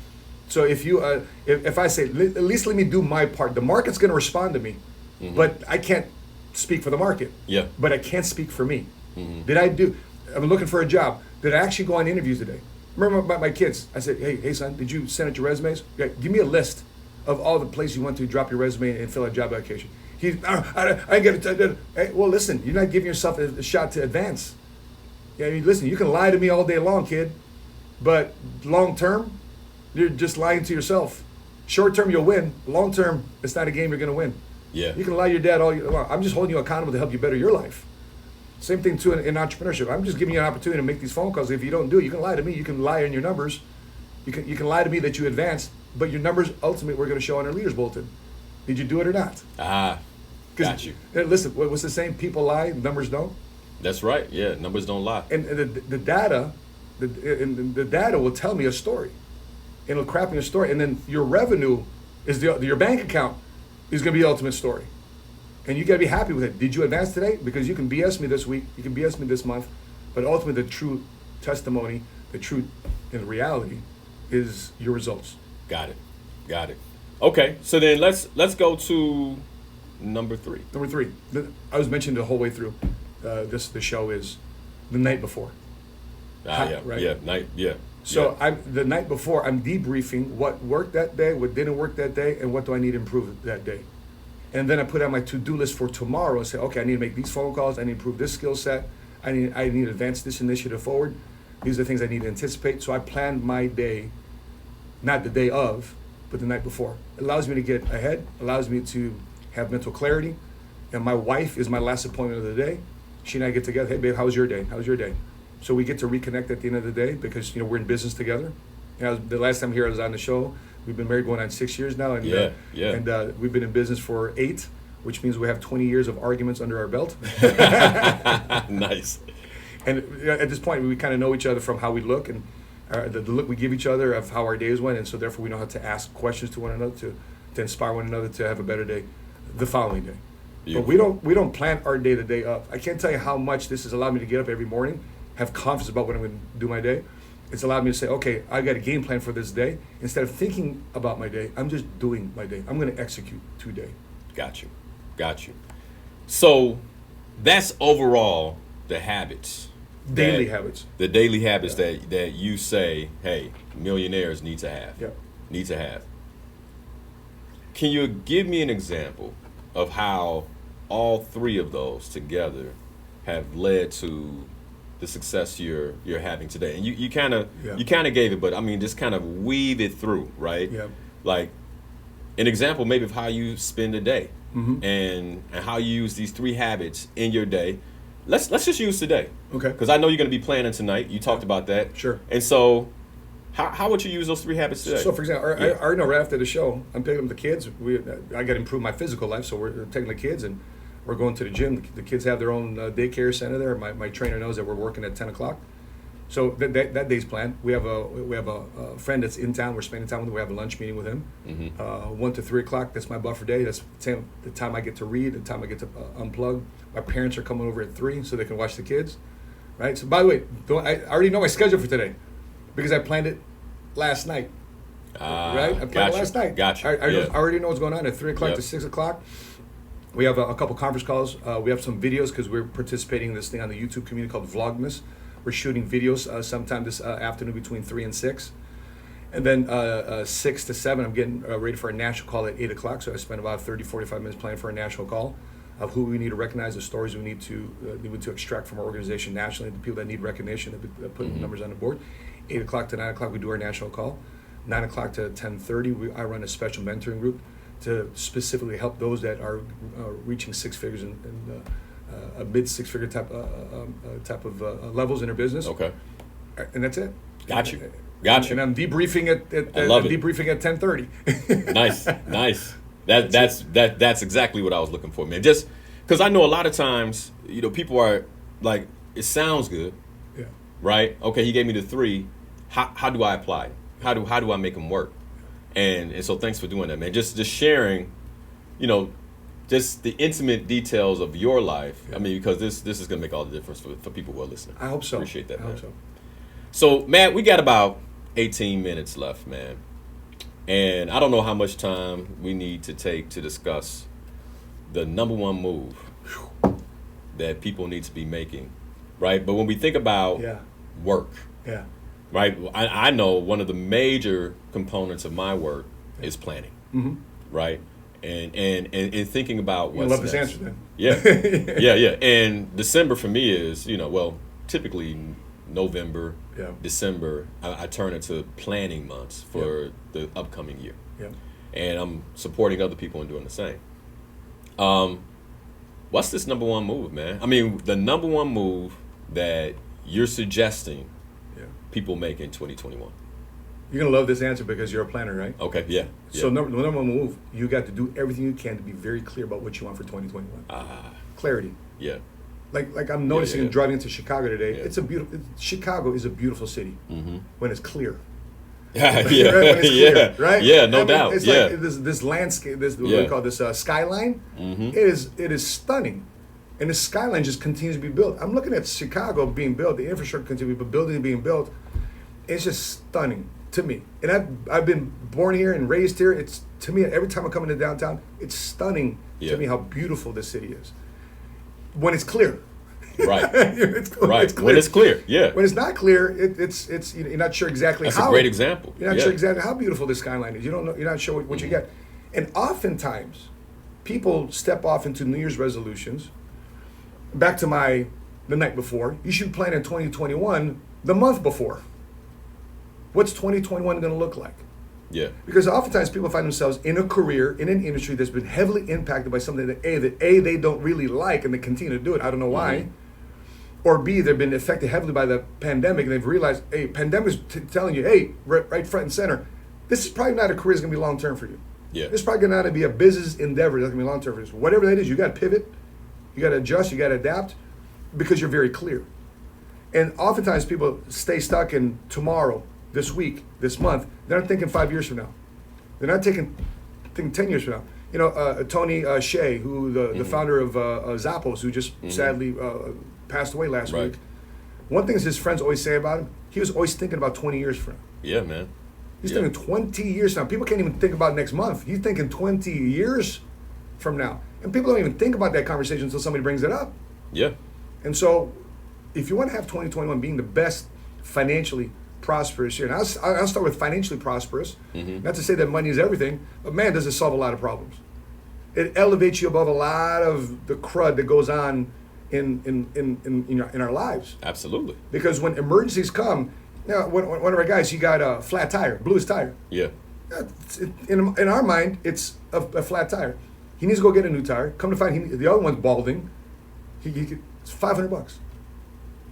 So if I say, at least let me do my part, the market's going to respond to me, but I can't speak for the market. Yeah. But I can't speak for me. I'm looking for a job. Did I actually go on interviews today? Remember about my kids? I said, hey son, did you send out your resumes? Yeah, give me a list of all the places you went to drop your resume and fill out a job application. I get it. Hey, well, listen, you're not giving yourself a shot to advance. Yeah, I mean, listen, you can lie to me all day long, kid, but long term, you're just lying to yourself. Short term, you'll win. Long term, it's not a game you're going to win. Yeah. You can lie to your dad all year long. I'm just holding you accountable to help you better your life. Same thing too in entrepreneurship. I'm just giving you an opportunity to make these phone calls. If you don't do it, you can lie to me. You can lie in your numbers. You can lie to me that you advanced, but your numbers ultimately we're going to show on our leaders bulletin. Did you do it or not? Got you. Listen, what's the saying? People lie, numbers don't. That's right. Yeah, numbers don't lie. And the data, the data will tell me a story. It'll craft me a story, and then your revenue is your bank account is going to be the ultimate story. And you got to be happy with it. Did you advance today? Because you can BS me this week, you can BS me this month, but ultimately the true testimony, the truth and the reality is your results. Got it. Okay, so then let's go to number 3. Number 3, I was mentioning the whole way through the show is the night before. So the night before, I'm debriefing what worked that day, what didn't work that day, and what do I need to improve that day. And then I put on my to-do list for tomorrow and say, okay, I need to make these phone calls. I need to improve this skill set. I need to advance this initiative forward. These are the things I need to anticipate. So I plan my day, not the day of, but the night before. It allows me to get ahead, allows me to have mental clarity. And my wife is my last appointment of the day. She and I get together. Hey, babe, how was your day? How was your day? So we get to reconnect at the end of the day because, we're in business together. The last time here I was on the show, we've been married going on 6 years now. And, and we've been in business for 8, which means we have 20 years of arguments under our belt. Nice. And at this point, we kind of know each other from how we look and the look we give each other of how our days went. And so therefore we know how to ask questions to one another to inspire one another to have a better day the following day. Beautiful. But we don't plan our day the day of. I can't tell you how much this has allowed me to get up every morning, have confidence about what I'm going to do my day. It's allowed me to say, okay, I got a game plan for this day. Instead of thinking about my day, I'm just doing my day. I'm going to execute today. Got you. So that's overall the habits. Daily habits. The daily habits that you say, hey, millionaires need to have. Yeah. Need to have. Can you give me an example of how all 3 of those together have led to the success you're having today? And you kind of gave it, but I mean, just kind of weave it through, right? Yeah. Like an example maybe of how you spend a day and how you use these 3 habits in your day. Let's just use today. Okay. Because I know you're going to be planning tonight. You talked about that. Sure. And so how would you use those 3 habits today? So for example, I know right after the show, I'm taking them the kids. I got to improve my physical life, so we're taking the kids and we're going to the gym. The kids have their own daycare center there. My trainer knows that we're working at 10 o'clock. So that day's planned. We have a friend that's in town. We're spending time with him. We have a lunch meeting with him. 1 to 3 o'clock. That's my buffer day. That's the time I get to read. The time I get to unplug. My parents are coming over at 3 so they can watch the kids. right? So by the way, I already know my schedule for today because I planned it last night. Right? I planned it last night. Gotcha. I already know what's going on at 3 o'clock Yep. to 6 o'clock. We have a couple conference calls. We have some videos because we're participating in this thing on the YouTube community called Vlogmas. We're shooting videos sometime this afternoon between 3 and 6. And then 6 to 7, I'm getting ready for a national call at 8 o'clock. So I spent about 30, 45 minutes planning for a national call of who we need to recognize, the stories we need to extract from our organization nationally, the people that need recognition, that put numbers on the board. 8 o'clock to 9 o'clock, we do our national call. 9 o'clock to 10:30, I run a special mentoring group to specifically help those that are reaching six figures and a mid six-figure type of levels in their business. Okay. And that's it. Got you. And I'm debriefing at I love it. debriefing at 10:30. Nice. That's exactly what I was looking for, man. Just because I know a lot of times, people are like, it sounds good, Yeah. right? Okay, he gave me the 3. How do I apply it? How do I make them work? And so thanks for doing that, man. Just sharing, just the intimate details of your life. Yeah. I mean, because this is gonna make all the difference for people who are listening. I hope so. Appreciate that, I man. hope so. So, Matt, we got about 18 minutes left, man. And I don't know how much time we need to take to discuss the number one move that people need to be making, right? But when we think about Yeah. work, Yeah. right? I know one of the major components of my work is planning, right? And thinking about You what's love this next. answer then. Yeah. And December for me is, typically November, Yeah. December, I turn into planning months for the upcoming year. Yeah. And I'm supporting other people in doing the same. What's this number one move, man? I mean, the number one move that you're suggesting Yeah. people make in 2021. You're gonna love this answer because you're a planner, right? Okay, yeah. So the number one move, you got to do everything you can to be very clear about what you want for 2021. Clarity. Yeah. Like I'm noticing yeah. driving into Chicago today. Yeah. It's Chicago is a beautiful city when it's clear. Yeah, Right? When it's clear, right? Yeah, no I mean, doubt. It's yeah. like this landscape, this what Yeah. we call this skyline. It is stunning, and the skyline just continues to be built. I'm looking at Chicago being built, the infrastructure continues, but buildings being built. It's just stunning to me, and I've been born here and raised here. It's to me every time I come into downtown, it's stunning Yeah. to me how beautiful this city is when it's clear. Right. It's Right. It's clear. When it's clear. Yeah. When it's not clear, it's you're not sure exactly That's how. a great example. You're not Yeah. sure exactly how beautiful the skyline is. You don't know. You're not sure what you get. And oftentimes, people step off into New Year's resolutions. Back to the night before. You should plan in 2021 the month before. What's 2021 going to look like? Yeah. Because oftentimes people find themselves in a career, in an industry that's been heavily impacted by something that they don't really like and they continue to do it. I don't know why. Or B, they've been affected heavily by the pandemic and they've realized, hey, pandemic's telling you, hey, right front and center, this is probably not a career that's going to be long term for you. Yeah. This is probably going to be a business endeavor that's going to be long term for you. So whatever that is, you got to pivot, you got to adjust, you got to adapt because you're very clear. And oftentimes people stay stuck in tomorrow, this week, this month. They're not thinking 5 years from now. They're not thinking 10 years from now. You know, Tony Hsieh, who the founder of Zappos, who just sadly passed away last Right. week. One thing his friends always say about him, he was always thinking about 20 years from now. Yeah, man. He's Yeah. thinking 20 years from now. People can't even think about next month. He's thinking 20 years from now. And people don't even think about that conversation until somebody brings it up. Yeah. And so, if you want to have 2021 being the best financially prosperous year, and I'll start with financially prosperous. Not to say that money is everything, but man, does it solve a lot of problems. It elevates you above a lot of the crud that goes on in our lives. Absolutely. Because when emergencies come, one of our guys, he got a flat tire, blew his tire. Yeah. In our mind, it's a flat tire. He needs to go get a new tire. Come to find, the other one's balding. It's $500.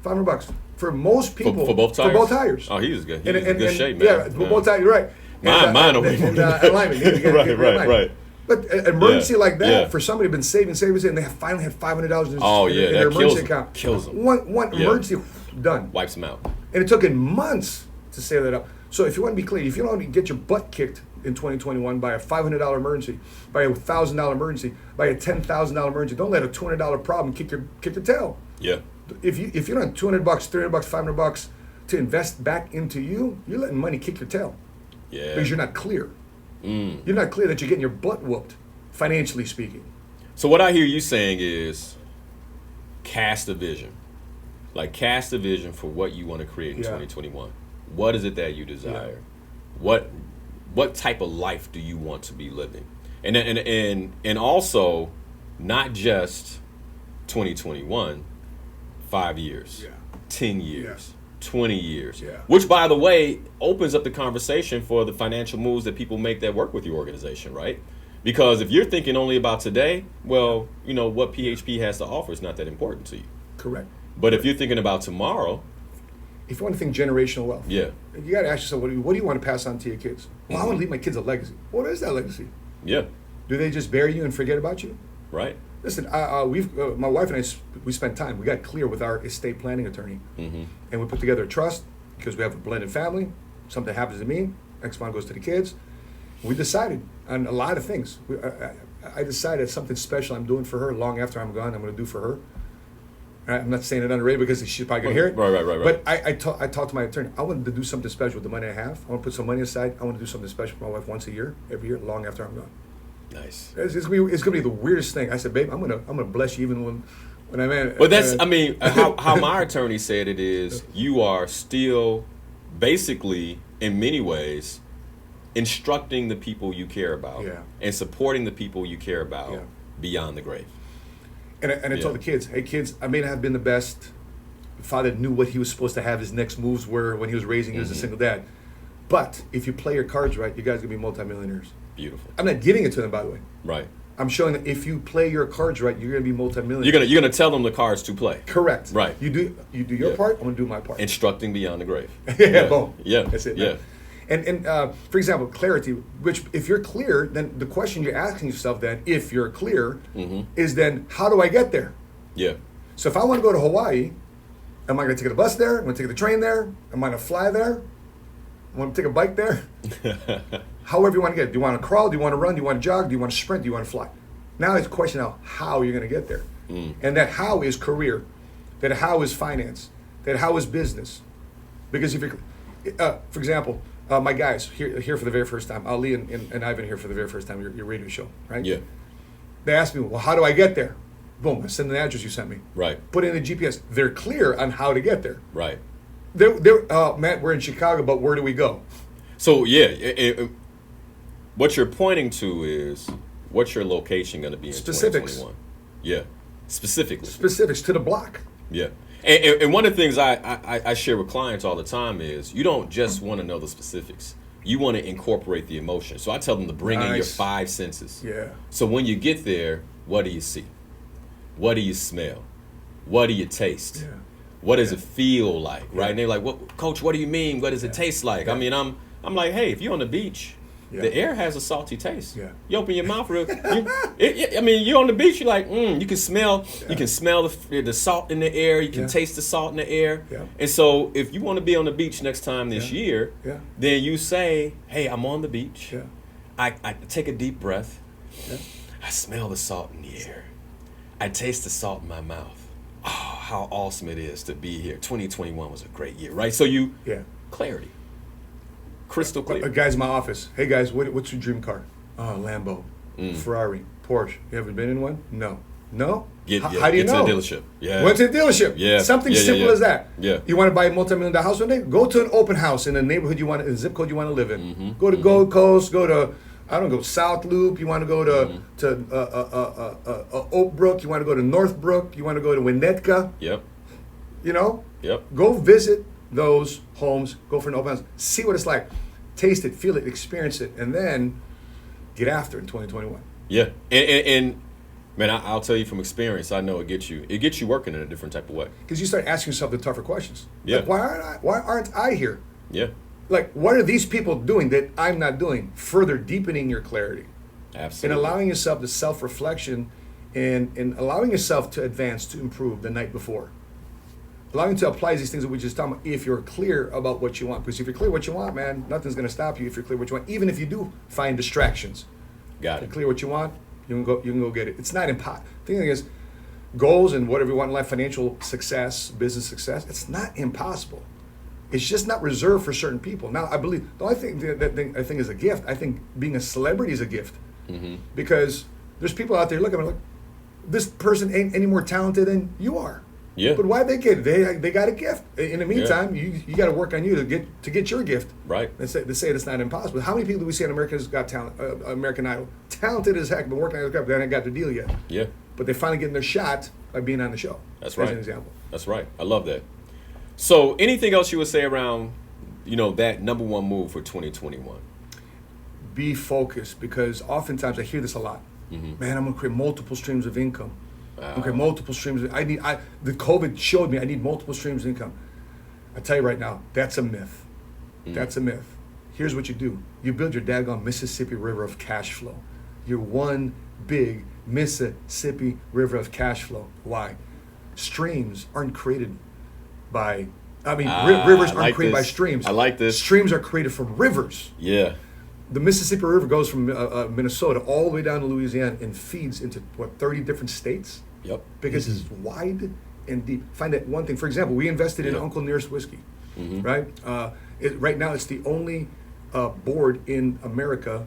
$500 for most people. For both tires? For both tires. Oh, he was good. He was in good shape, man. Yeah, for both tires. You're right. Mine will be. Alignment. Right. But an emergency Yeah, like that, yeah. for somebody who's been saving, and they finally had $500 in Oh, yeah, in that their kills emergency them. account. Kills them. One Yeah. emergency, done. Wipes him out. And it took him months to save that up. So if you want to be clear, if you don't want to get your butt kicked in 2021 by a $500 emergency, by a $1,000 emergency, by a $10,000 emergency, don't let a $200 problem kick your tail. Yeah. if you don't have $200, $300, $500 to invest back into you, you're letting money kick your tail. Yeah. Because you're not clear. You're not clear that you're getting your butt whooped, financially speaking. So what I hear you saying is cast a vision. Like cast a vision for what you want to create in 2021. What is it that you desire? What type of life do you want to be living? And also not just 2021, 5 years, 10 years, 20 years. Which, by the way, opens up the conversation for the financial moves that people make that work with your organization, right? Because if you're thinking only about today, well, you know, what PHP has to offer is not that important to you. Correct. But if you're thinking about tomorrow, if you want to think generational wealth, yeah, you got to ask yourself, what do you want to pass on to your kids? Well, I want to leave my kids a legacy. What is that legacy? Yeah. Do they just bury you and forget about you? Right. Listen, my wife and I, we spent time. We got clear with our estate planning attorney, and we put together a trust because we have a blended family. Something happens to me, X amount goes to the kids. We decided on a lot of things. I decided something special I'm doing for her long after I'm gone. I'm going to do for her. I'm not saying it on the radio because she's probably going to hear it. Right. But I talked to my attorney. I wanted to do something special with the money I have. I want to put some money aside. I want to do something special for my wife once a year, every year, long after I'm gone. Nice. It's gonna be the weirdest thing. I said, babe, I'm gonna bless you even when I'm in. But that's, I mean, how my attorney said it is, you are still basically, in many ways, instructing the people you care about and supporting the people you care about beyond the grave. And I told the kids, hey kids, I may not have been the best father, knew what he was supposed to have his next moves were when he was raising you as a single dad. But if you play your cards right, you guys are gonna be multimillionaires. Beautiful. I'm not giving it to them, by the way. Right. I'm showing that if you play your cards right, you're gonna be multimillionaires. You're gonna tell them the cards to play. Correct. Right. You do your part. I'm gonna do my part. Instructing beyond the grave. Boom. Yeah. That's it. Yeah. And for example, clarity. Which, if you're clear, then the question you're asking yourself then, if you're clear, is then how do I get there? Yeah. So if I want to go to Hawaii, am I gonna take the bus there? Am I gonna take the train there? Am I gonna fly there? I want to take a bike there. However you want to get it. Do you want to crawl? Do you want to run? Do you want to jog? Do you want to sprint? Do you want to fly? Now it's a question of how you're going to get there. And that how is career. That how is finance. That how is business. Because if you're, for example, my guys here for the very first time, Ali and Ivan here for the very first time, your radio show, right? Yeah. They asked me, well, how do I get there? Boom, I send the address you sent me. Right. Put in the GPS. They're clear on how to get there. Right. Matt, we're in Chicago, but where do we go? So what you're pointing to is what's your location going to be in Specifics. 2021? Yeah, specifically. Specifics to the block. Yeah, and one of the things I share with clients all the time is you don't just want to know the specifics. You want to incorporate the emotion. So I tell them to bring in your 5 senses. Yeah. So when you get there, what do you see? What do you smell? What do you taste? Yeah. What does it feel like, right? And they're like, "What, Coach? What do you mean? What does it taste like?" I mean, I'm like, "Hey, if you're on the beach, the air has a salty taste. Yeah. You open your mouth real. You're on the beach. You're like, you can smell. Yeah. You can smell the salt in the air. You can taste the salt in the air. Yeah. And so, if you want to be on the beach next time this year, then you say, "Hey, I'm on the beach. Yeah. I take a deep breath. Yeah. I smell the salt in the air. I taste the salt in my mouth. Oh, how awesome it is to be here. 2021 was a great year, right? So clarity, crystal clear. Guys in my office, hey guys, what's your dream car? Oh, Lambo, Ferrari, Porsche. You ever been in one? No. How do you know? Get to the dealership. Yeah. Went to the dealership. Yeah. Something simple as that. Yeah. You want to buy a multi-million-dollar house one day? Go to an open house in the neighborhood you want, in the zip code you want to live in. Go to Gold Coast. Go to South Loop. You want to go to Oak Brook. You want to go to North Brook. You want to go to Winnetka. Yep. Go visit those homes. Go for an open house. See what it's like. Taste it, feel it, experience it, and then get after it in 2021. Yeah, and man, I'll tell you from experience. I know it gets you working in a different type of way. Because you start asking yourself the tougher questions. Yeah. Like, why aren't I here? Yeah. Like, what are these people doing that I'm not doing? Further deepening your clarity. Absolutely. And allowing yourself the self-reflection and allowing yourself to advance, to improve the night before. Allowing you to apply these things that we just talked about if you're clear about what you want. Because if you're clear what you want, man, nothing's going to stop you if you're clear what you want. Even if you do find distractions. Got If it. you're clear what you want, you can go get it. It's not impossible. The thing is, goals and whatever you want in life, financial success, business success, it's not impossible. It's just not reserved for certain people. Now, I believe the only thing I think is a gift. I think being a celebrity is a gift, because there's people out there looking at me like, this person ain't any more talented than you are. Yeah. But why they get it? They got a gift. In the meantime, you got to work on you to get your gift. Right. They say it's not impossible. How many people do we see on America's Got Talent, American Idol, talented as heck, been working on their craft, they haven't got their deal yet. Yeah. But they're finally getting their shot by being on the show. That's right. As an example. That's right. I love that. So, anything else you would say around, that number one move for 2021? Be focused, because oftentimes I hear this a lot. Man, I'm going to create multiple streams of income. I'm going to create multiple streams. The COVID showed me I need multiple streams of income. I tell you right now, that's a myth. That's a myth. Here's what you do. You build your daggone Mississippi River of cash flow. You're one big Mississippi River of cash flow. Why? Streams aren't created by, rivers aren't created by streams. I like this. Streams are created from rivers. Yeah. The Mississippi River goes from Minnesota all the way down to Louisiana and feeds into, 30 different states? Yep. Because it's wide and deep. Find that one thing. For example, we invested in Uncle Nearest whiskey, right? Right now, it's the only board in America,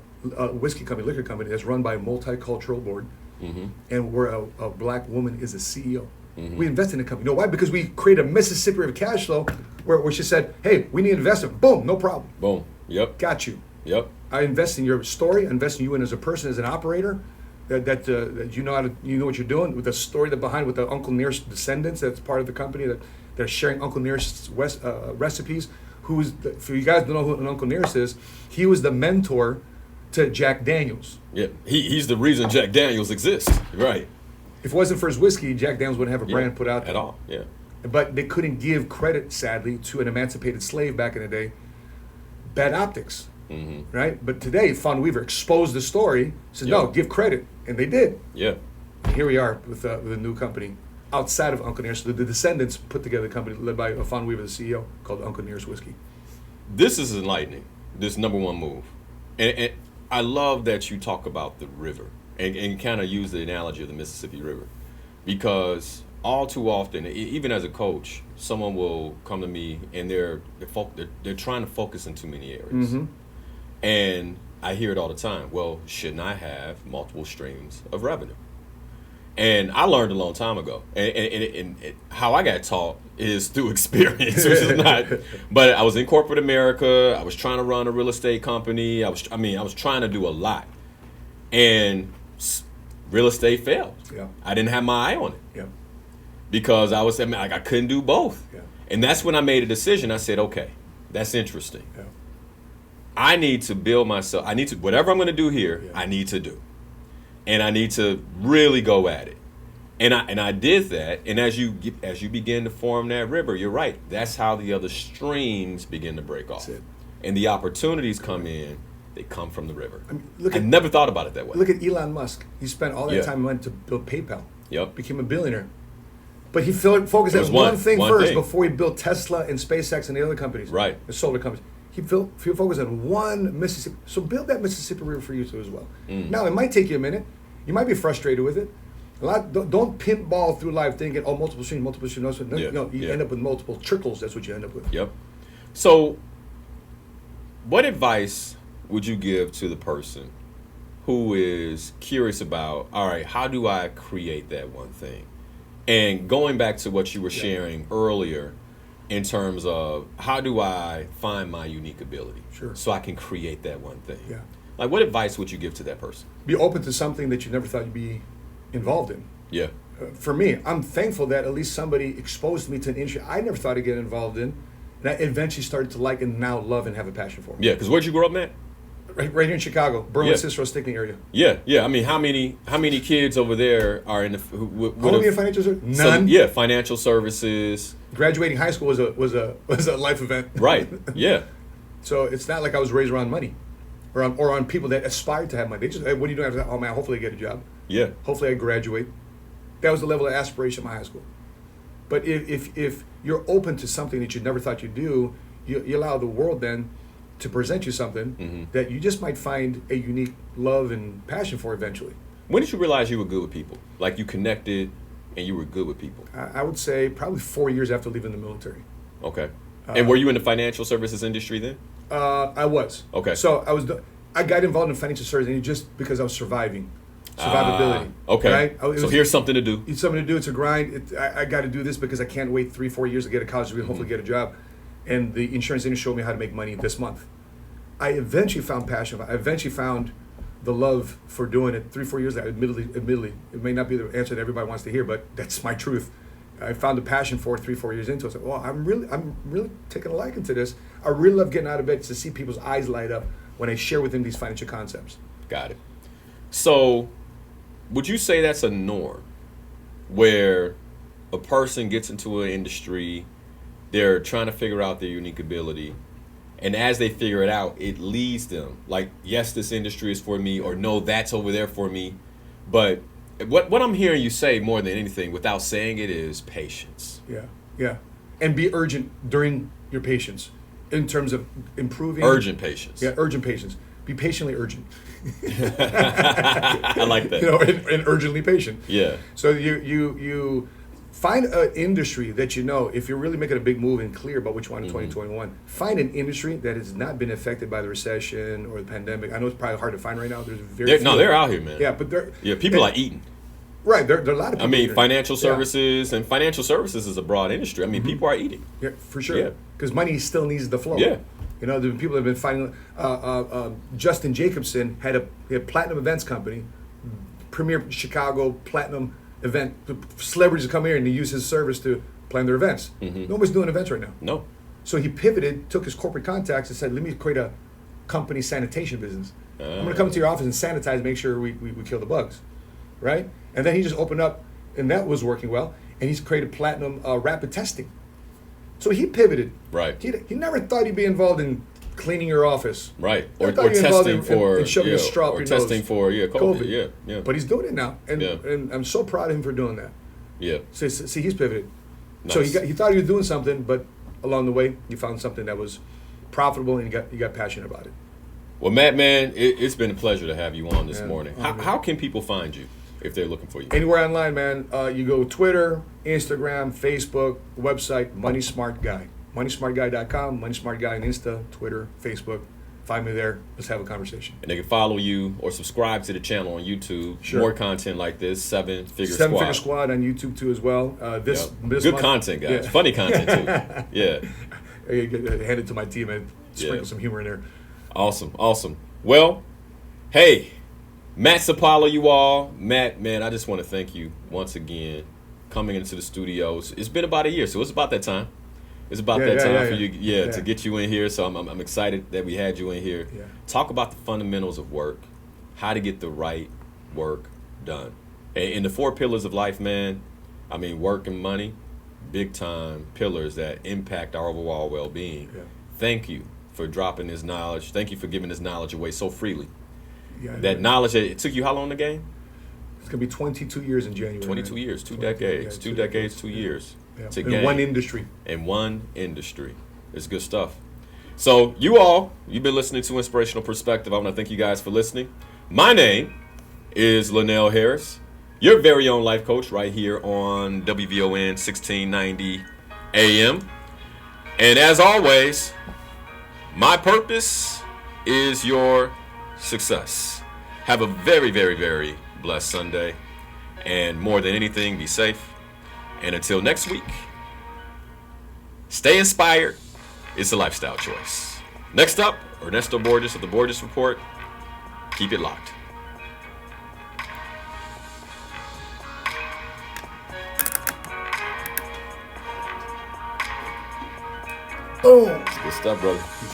whiskey company, liquor company, that's run by a multicultural board, and where a black woman is a CEO. We invested in the company. You know why? Because we created a Mississippi River cash flow where she said, hey, we need investment. Boom, no problem. Boom. Yep. Got you. Yep. I invest in your story. I invest in you and as a person, as an operator, that you know what you're doing, with the story behind with the Uncle Nearest descendants. That's part of the company that they're sharing Uncle Nearest's recipes. For you guys don't know who Uncle Nearest is, he was the mentor to Jack Daniels. Yeah. He's the reason Jack Daniels exists. Right. If it wasn't for his whiskey, Jack Daniels wouldn't have a brand put out there. At all. Yeah. But they couldn't give credit, sadly, to an emancipated slave back in the day. Bad optics. Right? But today, Fawn Weaver exposed the story, said, no, give credit. And they did. Yeah. And here we are with a new company outside of Uncle Nearest. So the descendants put together a company led by Fawn Weaver, the CEO, called Uncle Nearest Whiskey. This is enlightening, this number one move. And I love that you talk about the river and kind of use the analogy of the Mississippi River, because all too often, even as a coach, someone will come to me and they're trying to focus in too many areas. And I hear it all the time. Well, shouldn't I have multiple streams of revenue? And I learned a long time ago. And how I got taught is through experience, which is not. But I was in corporate America. I was trying to run a real estate company. I was trying to do a lot, and real estate failed. Yeah. I didn't have my eye on it. Yeah. Because I couldn't do both. Yeah. And that's when I made a decision. I said, okay, that's interesting. Yeah. I need to build myself. Whatever I'm going to do here, Yeah. I need to do. And I need to really go at it. And I did that. And as you begin to form that river, you're right. That's how the other streams begin to break off. That's it. And the opportunities come in. They come from the river. I I never thought about it that way. Look at Elon Musk. He spent all that Yeah. time and went to build PayPal. Yep. Became a billionaire. But he focused It on was one one thing first thing. before he built Tesla and SpaceX and the other companies. Right. The solar companies. He focused on one Mississippi. So build that Mississippi River for you too as well. Now, it might take you a minute. You might be frustrated with it. Don't pinball through life thinking, multiple streams. Yeah. No, you Yeah. end up with multiple trickles. That's what you end up with. Yep. So, what advice would you give to the person who is curious about, all right, how do I create that one thing? And going back to what you were sharing earlier in terms of how do I find my unique ability so I can create that one thing? Yeah. Like, what advice would you give to that person? Be open to something that you never thought you'd be involved in. Yeah. For me, I'm thankful that at least somebody exposed me to an industry I never thought I'd get involved in. And I eventually started to like and now love and have a passion for. Yeah, because where'd you grow up, Matt? Right here in Chicago, Berwyn, Cicero, Stickney area. Yeah. I mean, how many kids over there are in the Only in financial services? None. Financial services. Graduating high school was a life event. Right. Yeah. So it's not like I was raised around money, or on people that aspired to have money. They just, hey, what are you doing after that? Oh man, hopefully I get a job. Yeah. Hopefully I graduate. That was the level of aspiration in my high school. But if you're open to something that you never thought you'd do, you allow the world then to present you something that you just might find a unique love and passion for eventually. When did you realize you were good with people? Like you connected and you were good with people? I would say probably 4 years after leaving the military. Okay. And were you in the financial services industry then? I was. Okay. So I got involved in financial services just because I was survivability. Okay. Right? So here's something to do. It's something to do. It's a grind. I got to do this because I can't wait 3-4 years to get a college degree and hopefully get a job. And the insurance industry showed me how to make money this month. I eventually found passion. I eventually found the love for doing it 3-4 years later. Admittedly, it may not be the answer that everybody wants to hear, but that's my truth. I found a passion for it 3-4 years into it. I said, well, I'm really taking a liking to this. I really love getting out of bed to see people's eyes light up when I share with them these financial concepts. Got it. So, would you say that's a norm where a person gets into an industry, they're trying to figure out their unique ability, and as they figure it out, it leads them like, yes, this industry is for me, or no, that's over there for me. But what I'm hearing you say more than anything, without saying it, is patience. Yeah. And be urgent during your patience in terms of improving. Urgent patience. Yeah, urgent patience. Be patiently urgent. I like that. And urgently patient. Yeah. So you find an industry that if you're really making a big move and clear about what you want in 2021, find an industry that has not been affected by the recession or the pandemic. I know it's probably hard to find right now. There's they're out here, man. Yeah, but people are eating. Right, there are a lot of people. I mean, financial services, and financial services is a broad industry. I mean, people are eating. Yeah, for sure. Yeah. Because money still needs to flow. Yeah. The people have been finding. Justin Jacobson had a platinum events company, premier Chicago platinum event. Celebrities come here and they use his service to plan their events. Nobody's doing events right now. No. So he pivoted, took his corporate contacts, and said, "Let me create a company sanitation business. I'm going to come into your office and sanitize, make sure we kill the bugs." Right? And then he just opened up, and that was working well. And he's created platinum rapid testing. So he pivoted. Right. He never thought he'd be involved in cleaning your office. Right. Or testing for shoving a straw up or your testing nose. for COVID. Yeah. But he's doing it now, and I'm so proud of him for doing that. Yeah. So see, he's pivoted. Nice. So he thought he was doing something, but along the way, he found something that was profitable, and he got passionate about it. Well, Matt, man, it's been a pleasure to have you on this morning. Oh, How can people find you if they're looking for you? Anywhere online, man. You go Twitter, Instagram, Facebook, website, Money Smart Guy. MoneySmartGuy.com, Money Smart Guy on Insta, Twitter, Facebook. Find me there. Let's have a conversation. And they can follow you or subscribe to the channel on YouTube. Sure. More content like this, Seven Figure Squad on YouTube too as well. This good month, content, guys. Funny content too. Yeah. Hand it to my team and sprinkle some humor in there. Awesome. Well, hey, Matt Sapaula, you all. Matt, man, I just want to thank you once again coming into the studios. It's been about a year, so it's about that time. It's about that time for you, to get you in here. So I'm excited that we had you in here. Yeah. Talk about the fundamentals of work, how to get the right work done. And in the 4 pillars of life, man, I mean, work and money, big time pillars that impact our overall well-being. Yeah. Thank you for dropping this knowledge. Thank you for giving this knowledge away so freely. Yeah, that knowledge, it took you how long to gain? It's going to be 22 years in January. 22 years, 2 decades. 2 decades, 2 years. Yeah. To In gain. one industry. In one industry. It's good stuff. So you all, you've been listening to Inspirational Perspective. I want to thank you guys for listening. My name is Linal Harris, your very own life coach right here on WVON 1690 AM. And as always, my purpose is your success. Have a very, very, very blessed Sunday. And more than anything, be safe. And until next week, stay inspired. It's a lifestyle choice. Next up, Ernesto Borges of the Borges Report. Keep it locked. Boom. Good stuff, brother.